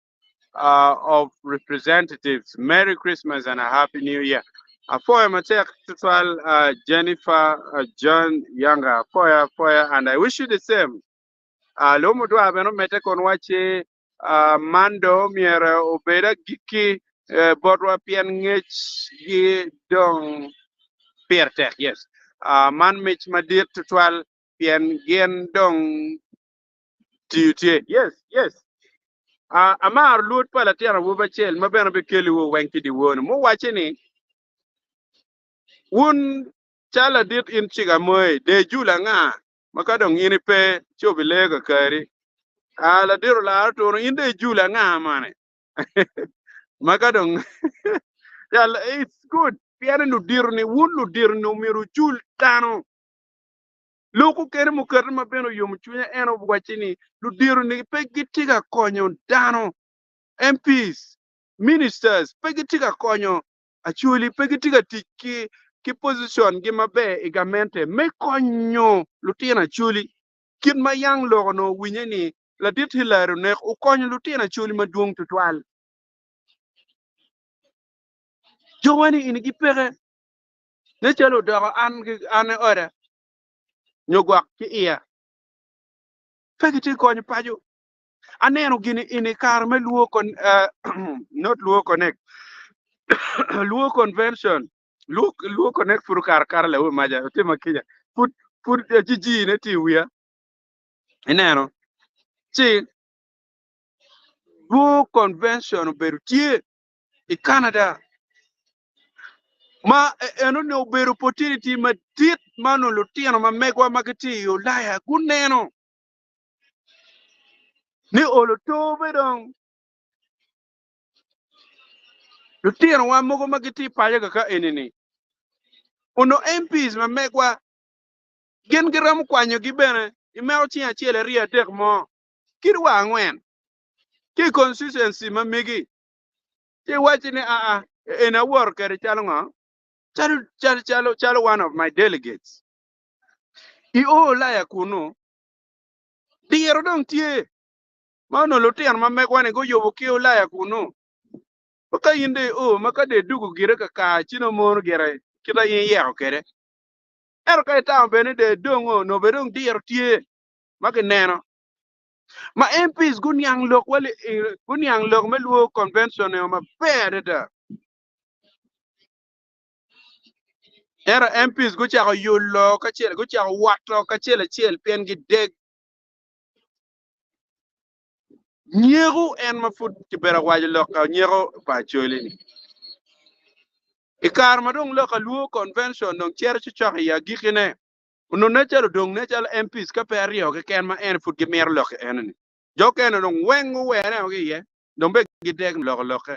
of representatives. Merry Christmas and a Happy New Year. For Jennifer John Younger, and I wish you the same. Lomu do abeno mete konwache mando miera obeda giki bodwa pian ngech gi dong piertek, yes. Man mich madir tutwal pian gen dong tiutie, yes. Amar lut pala tiara wuba chel mabena be keli wo wanki di won mo wache ni un chala dit in chiga moy de jula nga makadong ini pe chobilega kari ala diro la to inde jula nga mane makadong yal it's good piano lu dir ni wun lu dir no miru jul tano loko kere mu kere mabeno yom chunya eno bwachini lu dir ni pe gitiga konyo tano MPs, ministers, pegitiga konyo, actually pegitiga tiki ki position gi mabe igamente me konyo lutina actually kin ma yang logono winyeni la dit hilaro ne u konyo lutina actually maduong tutwal. Jowani inigi pere ne chalo dago an ora nyogwak ki iya pegiti konyo pajo aneno gini ini kar me luo kon not luo connect luo convention luo connect furu kar la maja tema kija put jiji ne ti wia ineno chi luo convention berutie i Canada ma eno ne oberu opportunity ma tit mano lutiano ma megwa magati Ulaya kuneno ni olotobe dong lutiano wa mogo magati paja ka enini uno MPs ma megwa gen gram kwanyo gi bene imeo chi achiel ria tek mo kirwa angwen ki consistency ma migi ti wachini in a work kere chalo ngo chalo one of my delegates I Ulaya kuno diero dong tie mano lutian ma megwane go yobo ki Ulaya kuno ka inde maka de dugu gire ka chino mon gire kita yin yeo kere ka ta bene de dongo no be dong diero tie maka neno ma MPs gunyang lok wali gunyang lok meluo convention ma pere da era MPs gu chako yulo ka chele gu chako wato ka chele pen gi deg nyego en ma fut ki bera waji lok ka nyego pa chole ni ikar madong lo ka luo convention nong cher chok ya gikine no ne chalo dong ne chalo MPs ka perio ke ken ma en fut gimer lo ke en ni jo ken no wengu were o ye dong be gideg lo ke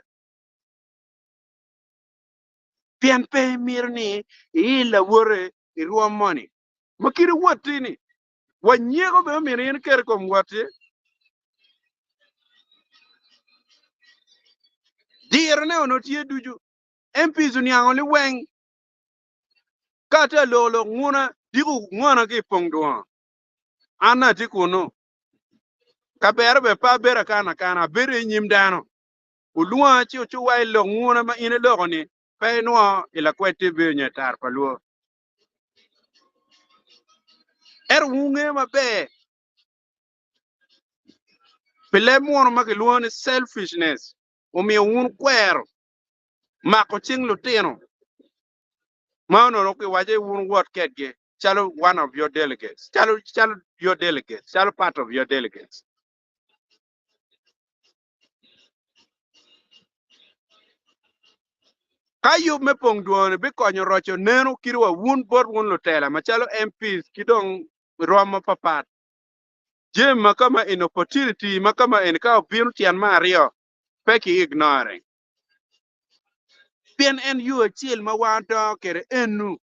pian pe mir ni ila wore i ruom money makiri wotini wanyego be mirin ker kom wati dir ne ono tie duju MPs ni angoli weng kata lo nguna digu ngona ki Pongdwongo ana ti kuno ka ber be pa bera kana bere nyim dano ulua chi chu wai lo nguna ma ine lo ni pe no ila kwete be nyatar paluo wunge ma be pele mo ma ke luo ni selfishness o mi un kwer ma ko ching lutino ma no ke waje un wot ketge chalo one of your delegates chalo your delegates chalo part of your delegates kayu me Pongdwongo bi konyo rocho neno kirwa wun bot wun lutela machalo MPs kidong romo papat jem makama in opportunity makama in ka obin tian mario peki ignoring pien en yu achiel ma wan to kere enu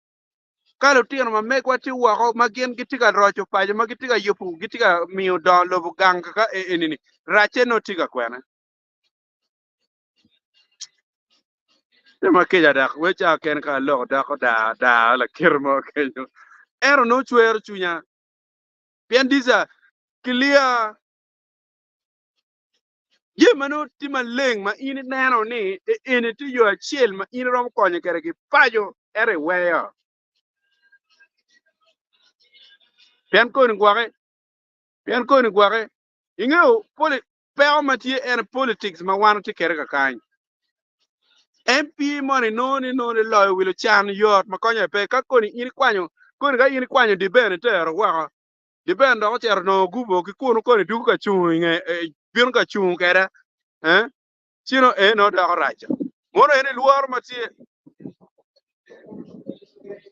kalo tian ma mekwa ti wako magien gitiga rocho pajo magitiga yopu gitiga miyo don lobu gang ka enini rache no tiga kwena ma keja dak wecha ken ka lo da ko da la kirmo kenyo ero no chwer chunya pien disa clear ye mano ti maleng ma in neno ni in ti yo achiel ma in rom konyo kere ki pajo ere weyo pien ko ni gwake ingeo peo ma ti en politics ma wan ti kere ka kany MP money no ni lo wilo chan yot ma konyo pe ka ko ni in kwanyo ko ni ga in kwanyo di ben tero wa di ben do ter no gubo ki ko ni du ka chung nge bin ka chung kere eh chino no da raja mono ene luor ma ti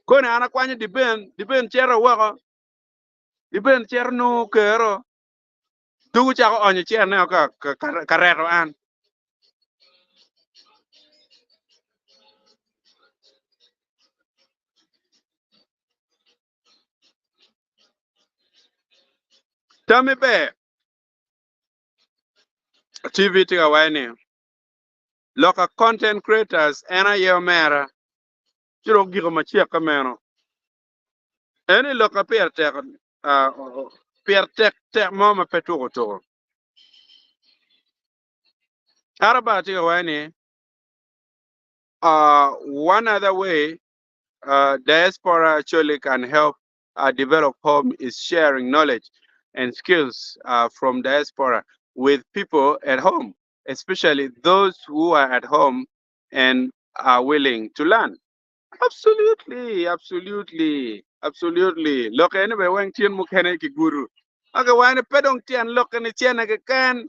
ko ne ana kwanye di ben chero wako di ben cher no kero dugu chako onye cher ne ka reto an tami be TV tiga waini loka content creators ena yo mera chiro gigo machia kameno eni loka per tek mama petugo to araba tiga waini one other way diaspora actually can help develop home is sharing knowledge and skills from diaspora with people at home, especially those who are at home and are willing to learn. Absolutely, absolutely, absolutely. Look, anyway, when Tien Mukene ki guru. Okay, when the pedong Tien look and Tien again,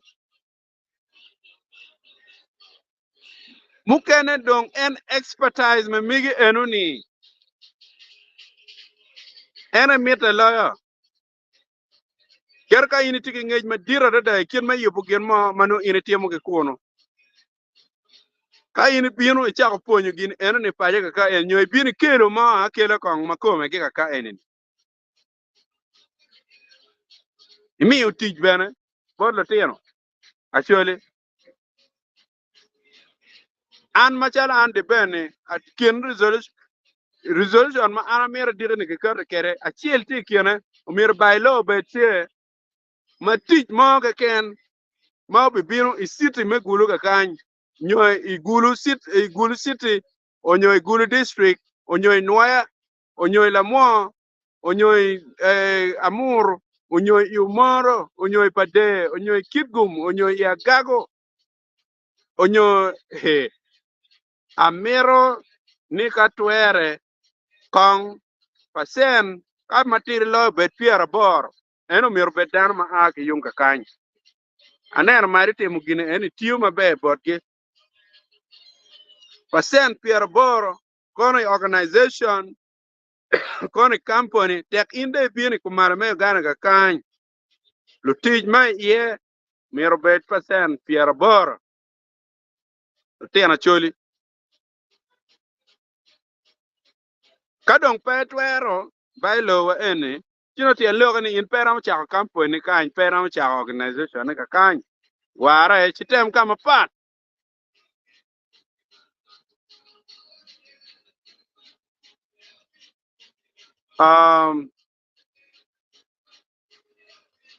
Mukene dong en expertise me migi enuni. Ena mita lawyer. Ker ka ini tiki ngej ma dira da kien ma yobu gen ma mano ini tiemo ke kono ka ini bino e chako ponyo gin eno ni paje ka en nyoy bini kelo ma akela kong makome ke ka enin imi utij bene bodlo tieno actually an machala an de bene at kien resolution ma ana mera dira ni ke kere achiel ti kiene o mir bailo betie ma tij mo ke ken ma be bino isiti me gulu ka kany nyoy igulu city onyoy igulu district onyoy Nwaya onyoy Lamwa onyoy Amur onyoy Umoro onyoy Pade onyoy Kitgum onyoy Yagago onyoy Amero ni katwere kong pasen ka matir lo bet piera bor eno mir bedan ma ake yung ka kany aner mari timo gine eni tiyo mabe bodge pasen piera boro kono organization kono company tek inde bini kumar me gana ga kan lu tij mai ye miro bet percent pier bor tena choli kadong petwero bailo wa ene chino tie logo ni in pera cha company kan pera cha organization ka kan wara e chitem kama pat um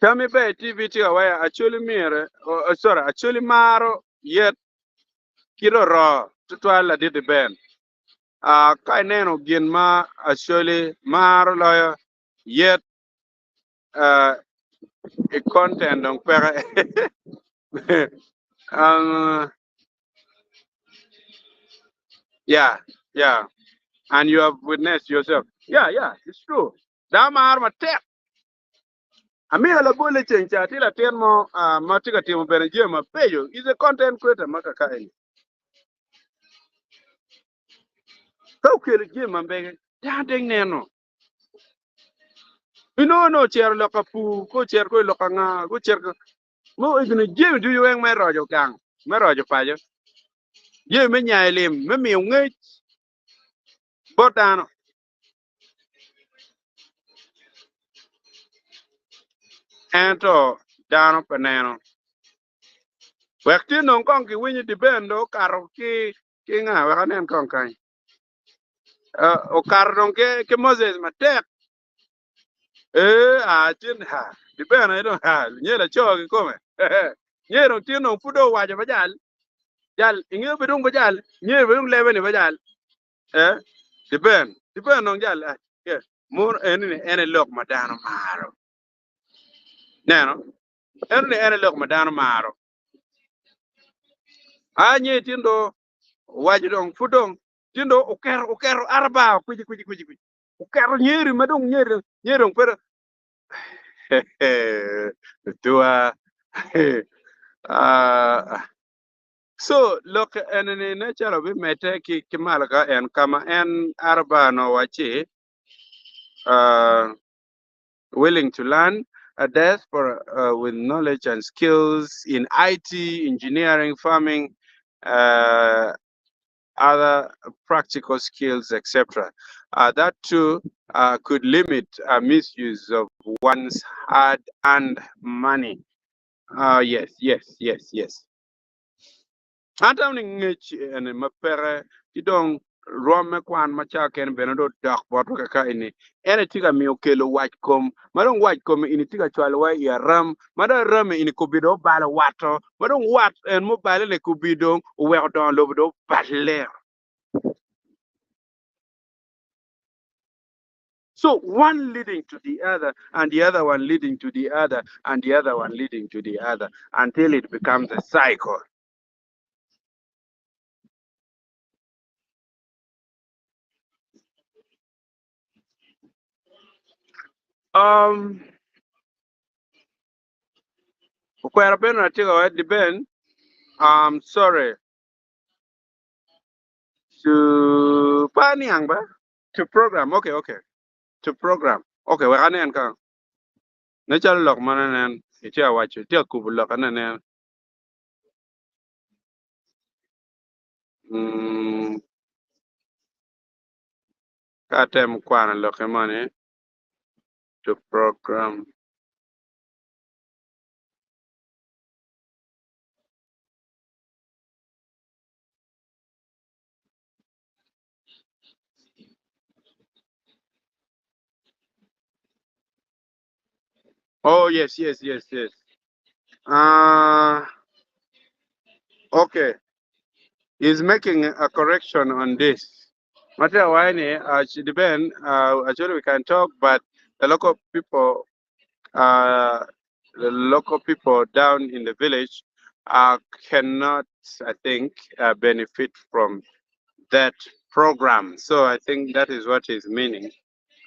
Tami be TV ti awaya actually mire sorry actually maro yet kiro ro tutwala di ben kai neno gin ma actually maro lo yet a content on pera um yeah yeah and you have witnessed yourself yeah it's true da mar ma tek ami ala bole chencha tila tenmo matika timo benje ma peyo is a content creator maka kai ko kele je ma be da deng neno no cher lo ka pu ko cher ko lo ka nga ko cher ko mo igni je du yo me rojo gang me rojo pajo je me nya elim me mi nge botano ento dano paneno wekti non kon ki winyi dibendo karo ki nga wekanen kon kan o kar don ke Moses matek a tin ha dibena ido ha nyela cho ki kome nyero tino fudo waje bajal jal inge bedung bajal nye bedung lebe ni bajal eh diben non jal ke mun ene lok madano maro neno ene lok madano maro a nye tindo waje dong fudong tindo oker arba kuji oker nyeri madung nyeri pero tua so look enene ne chalo bi mete ki malga en kama en arba no wachi willing to learn a diaspora with knowledge and skills in IT, engineering, farming, uh, other practical skills, etc. That too could limit misuse of one's hard-earned money. Yes. Anta ni ngech ene mapere tidong rome kwan macha ken benado dak boto ka ini ene tiga mi okelo wach kom madong wach kom ini tiga chwal wa ya ram mada ram ini kubido bala wato madong wat en mo bale le kubido we don lobido baler. So one leading to the other, and the other one leading to the other, and the other one leading to the other, until it becomes a cycle. Um, Ukwara ben na tiga wa diben. Sorry. To Paniang ba? To program. Okay. To program. Okay, we kanen ka. Natural lock mananen. Iti awacho. Iti akubu lock ananen. Hmm. Katem kwana lock money. To program. Oh yes. Uh okay. He's making a correction on this. Matter why should depend. Actually, we can talk, but the local people, uh, the local people down in the village, cannot, I think, benefit from that program. So I think that is what is meaning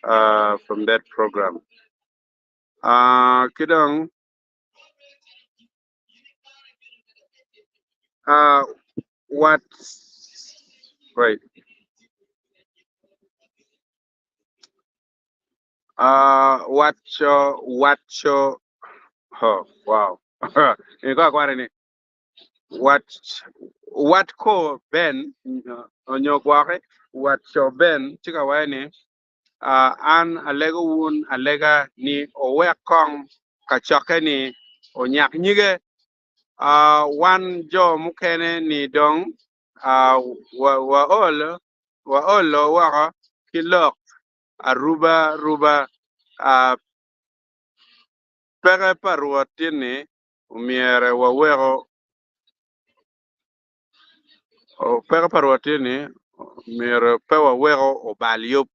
from that program. Kidong, uh, what? Right. Watcho. Oh, wow. Ini ko akwari ni. What ko Ben onyo kwake watcho Ben chika wani an alega wun alega ni owe kong kachoke ni onyak nyige wan jo mukene ni dong wa olo waka kilok ruba pege paruotini umiere wa wego o pega parwatini mir pewa wego o baliop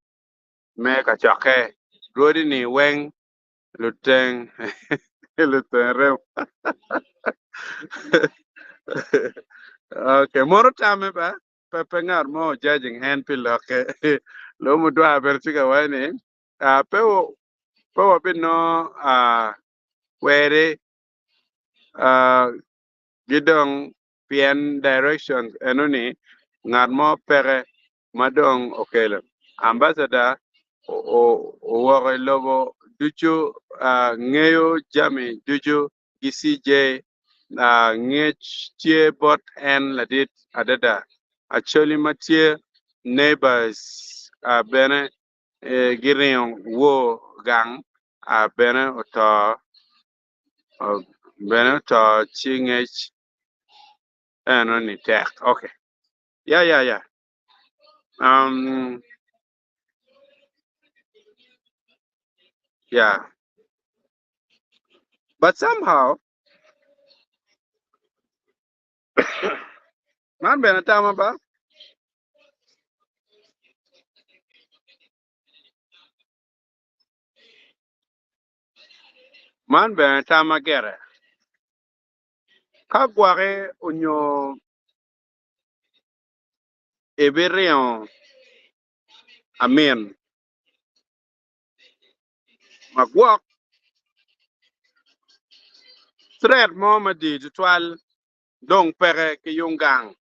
me ka chake rodi ni weng luteng luteng rem okay moro tame ba pengar mo judging hand piloke lo mu dwa bertiga wani pewo bino were gidong pien direction enoni ngat mo pere madong okelo ambassador o wore lobo duchu ngeyo jami duchu GCJ ngech tie bot en ladit adada actually matie neighbors bene girion wo gang bene to chingech enoni tek okay yeah yeah but somehow man bene tama ba man bene tama gere kagware onyo eberion amen magwak thread mo madi twal dong pere ke yungang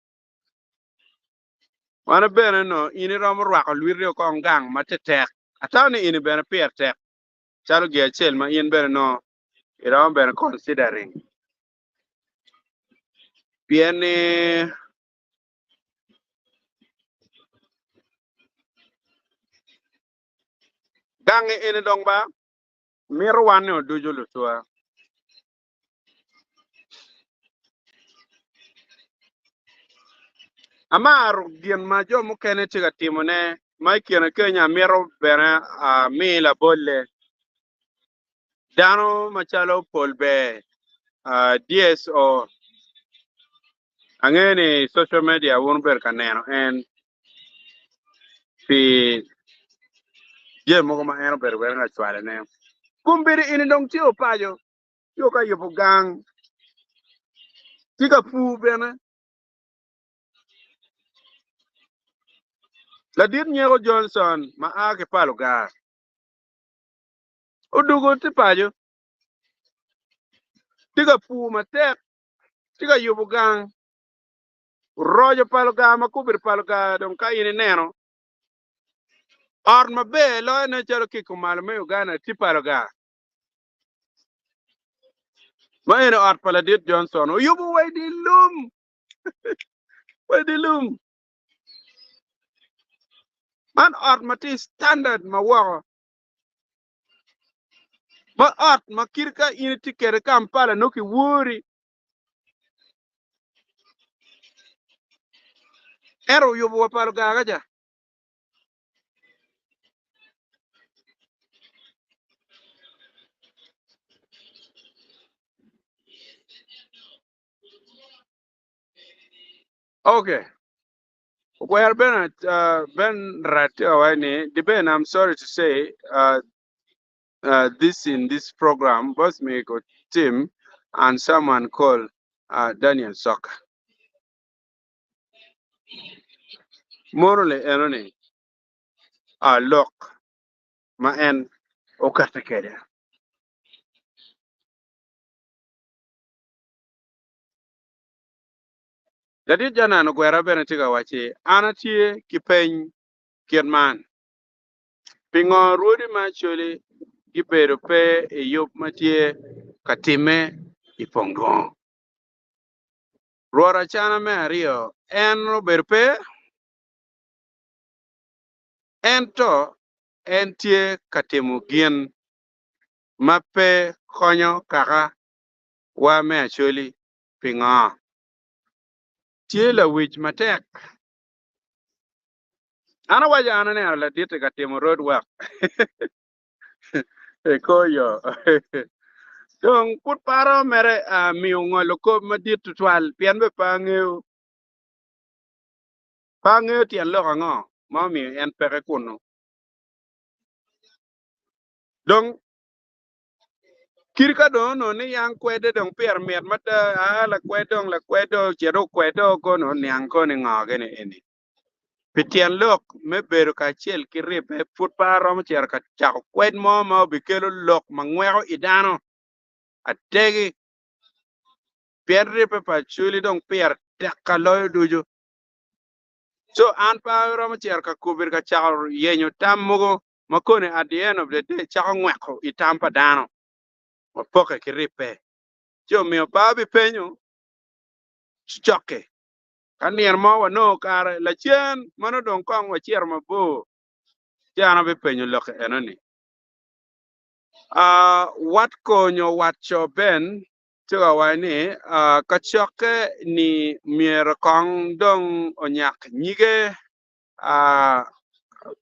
wana bene no ini rom rwako lwirio kong gang matetek atawni ini bene pier tek chalo gi achiel ma in bene no irom bene considering pieni gang ini dong ba miro wan no dujo lutua amar gien ma jo mukene tiga timone mai kiene kenya miro bene mi la bolle dano machalo polbe DSO angeni social media won ber kaneno en fi je moko ma eno ber wer na chwale ne kumbiri ini dong tio pajo yo ka yopo gang tiga pu bene la dit nyego Johnson ma ake palo gar udugo ti pajo tiga pu ma tek tiga yopo gang rojo palo ga ma kubir palo ga dong ka ini neno or ma be lo ne chalo kiko malo me Uganda ti palo ga ma ene or pala dit Johnson o yopo way di lum man or ma ti standard ma wako ma ot ma kirka ini ti kere Kampala no ki wuri ero yobo wa palo ga ja okay where ben rat awani the ben I'm sorry to say this in this program boss me go team and someone called Daniel Sok morally enoni look ma en okata kede jadi jana no gwera bene tiga wachi anatie kipeny kien man pingo ruodi ma chole gibedo pe e yup matie katime I Pongdwongo. Ruora chana me ario en obedo pe ento en tie katimo gien mape konyo kaka wa me acholi pingo. Tie la wich matek. Ana waja ana ne la dite katimo road work. E koyo. Dong put paro mere mi ngolo ko madit twal pian be pangeo tian lo ngo mami en pere kuno. Dong kirka do no ni yang kwede dong pier miet mata la kwedo chero kwedo ko no nyang ko ni ngoge ni eni. Pitien lok me beru ka chiel ki Ribbe put paro mo cher ka chako kwed mo ma bikelo lok mangwero idano ategi pier Ribbe pa chuli dong pier tekka loyo dujo. So an pa ro mo cher ka kubir ka chako yenyo tamugo makone at the end of the day chako ngweko itampa dano mapoke ki Ribbe. Jo mio babi penyo choke. Kanier mo wano kare la chien mano dong kong wa chier mabo. Jana be penyo loke enoni. Wat konyo wat cho ben tiga wani kachoke ni mier kong dong onyak nyige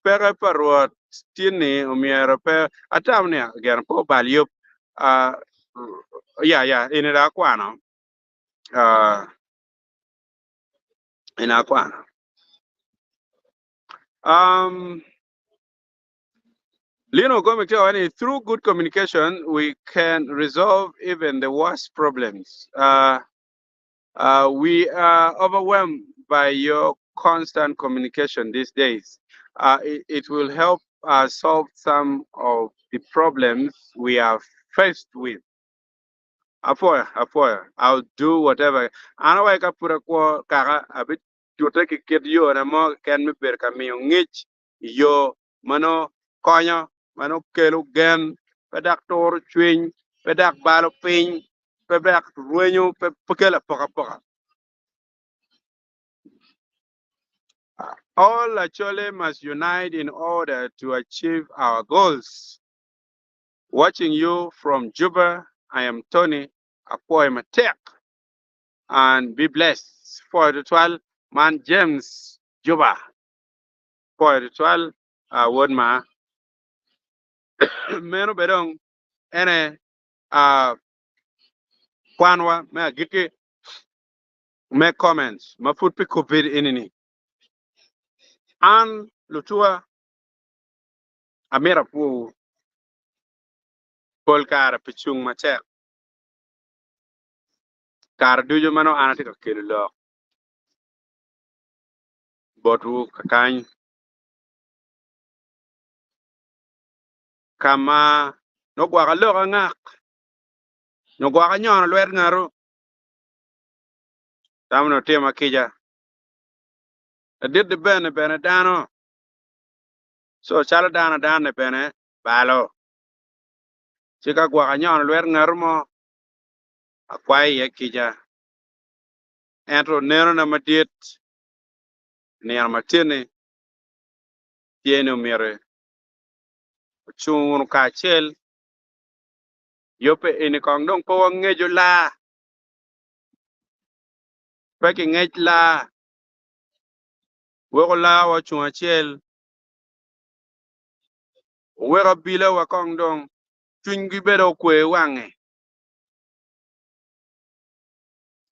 pere parwat tini mier pe atam ne ger po balyop ya inira kwano ina kwano Lino Gomekte, through good communication, we can resolve even the worst problems. We are overwhelmed by your constant communication these days. It will help us solve some of the problems we are faced with. Apoya, I'll do whatever. Ana ka pura ko kaka abit tuta ki kid yo na mo ken mi ber ka mi ngich yo mano konyo mano kelu gen pedak tor chwin pedak balo pin pedak ruenyo pekela poka. All actually must unite in order to achieve our goals. Watching you from Juba, I am Tony Apoy Matek. And be blessed for the 12 man James Juba for the 12 word ma meno bedong ene kwanwa me giki me comments ma put pick up inini an lutua amira pu pol kara pichung ma tek kar dujo mano anati ka kelo botu kakany kama no gwa lo ngak no gwa nyono lwer ngaro tamno tema kija did the bene dano so chala dana bene balo chika gwa nyono lwer ngaro mo akwai ye kija entro nero na madit niar matini tiene mere chung ka chel yope ini kong dong po ngejo la peki ngej la wego la wa chung chel wego bila wa kong dong chungi bedo kwe wange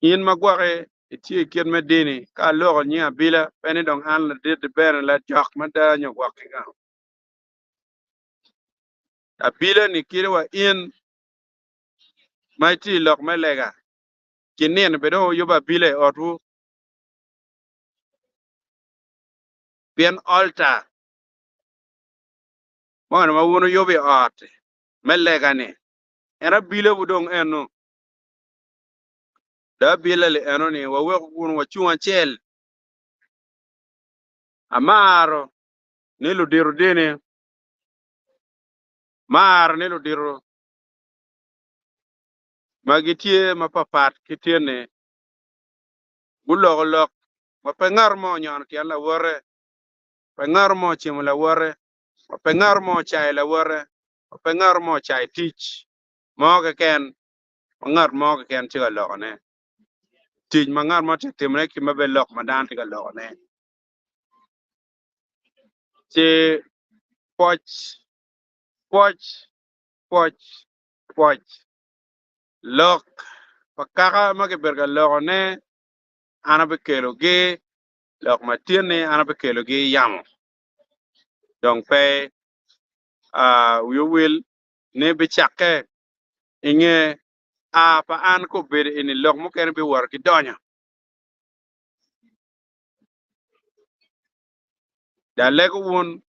in magware itie kien medini ka logo nya bila peni dong an la dit ben la jok mada nyo wakinga a bila ni kirwa in maiti lok melega kinien bedo yoba bila otu bien altar mwana ma wono yobe art melega ne era bila budong eno da bila le eno ni wa we kun wa chuan chel amaro ni lu diru dene mar ne lo diro magitie mapapat kitiene bulok mapengar mo nyon kian la wore pengar mo chimo la wore pengar mo chai la wore pengar mo chai tich mo ke ken ngar mo ke ken tiga lokone tich mangar mo timne ki mabe lok madan tiga lokone che poch poch lok pakaka ma ke berga lokone ana be kelo ge lok matiene ana be kelo ge yamo donc pe we will ne be chakke inge a pa an ko be ini lok mo ken be war ki donya da lego won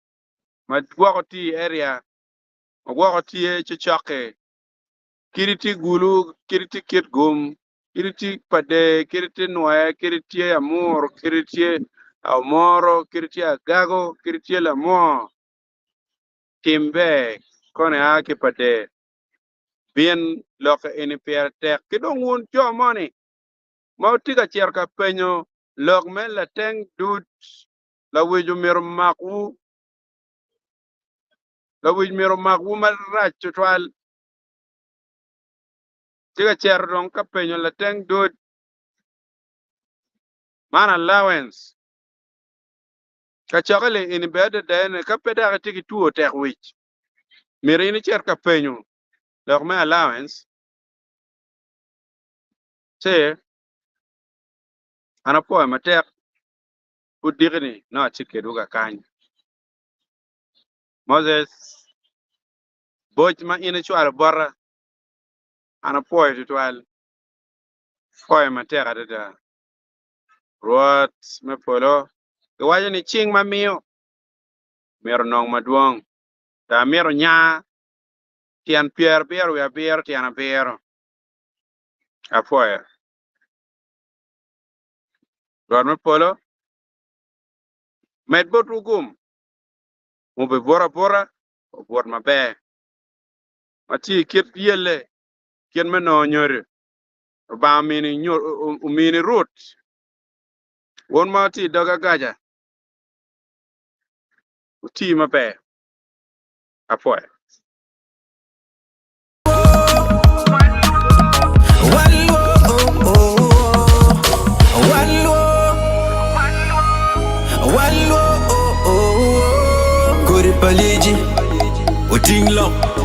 ma gwako ti area ma gwako ti e choke kiriti gulu kiriti kit gum kiriti pade kiriti noe kiriti amor kiriti amoro kiriti agago kiriti la mo timbe kone ake pade bien loka ini per tek kidong un jo money ma tiga cher ka penyo lok men la teng dut la wiju miro maku ma rach twal tiga cher dong ka penyo la teng dut man allowance ka chokale ini bede dene ka peda ka tigi tuo tek wich miro ini cher ka penyo lok men allowance se ana po ma tek udigni no chike duga kany Moses boj ma ini chwal borra ana po twal po ma tek adada ruot me polo iwaje ni ching ma miyo mero nong maduong ta mero nya tian pier we bier tian bier apoya ruot me polo med bot ugum mo be bora o bot ma be mati kit yele kien me no nyore ba mini nyor mini root won ma ti daga gaja uti ma be apoya Paliji, o ting long.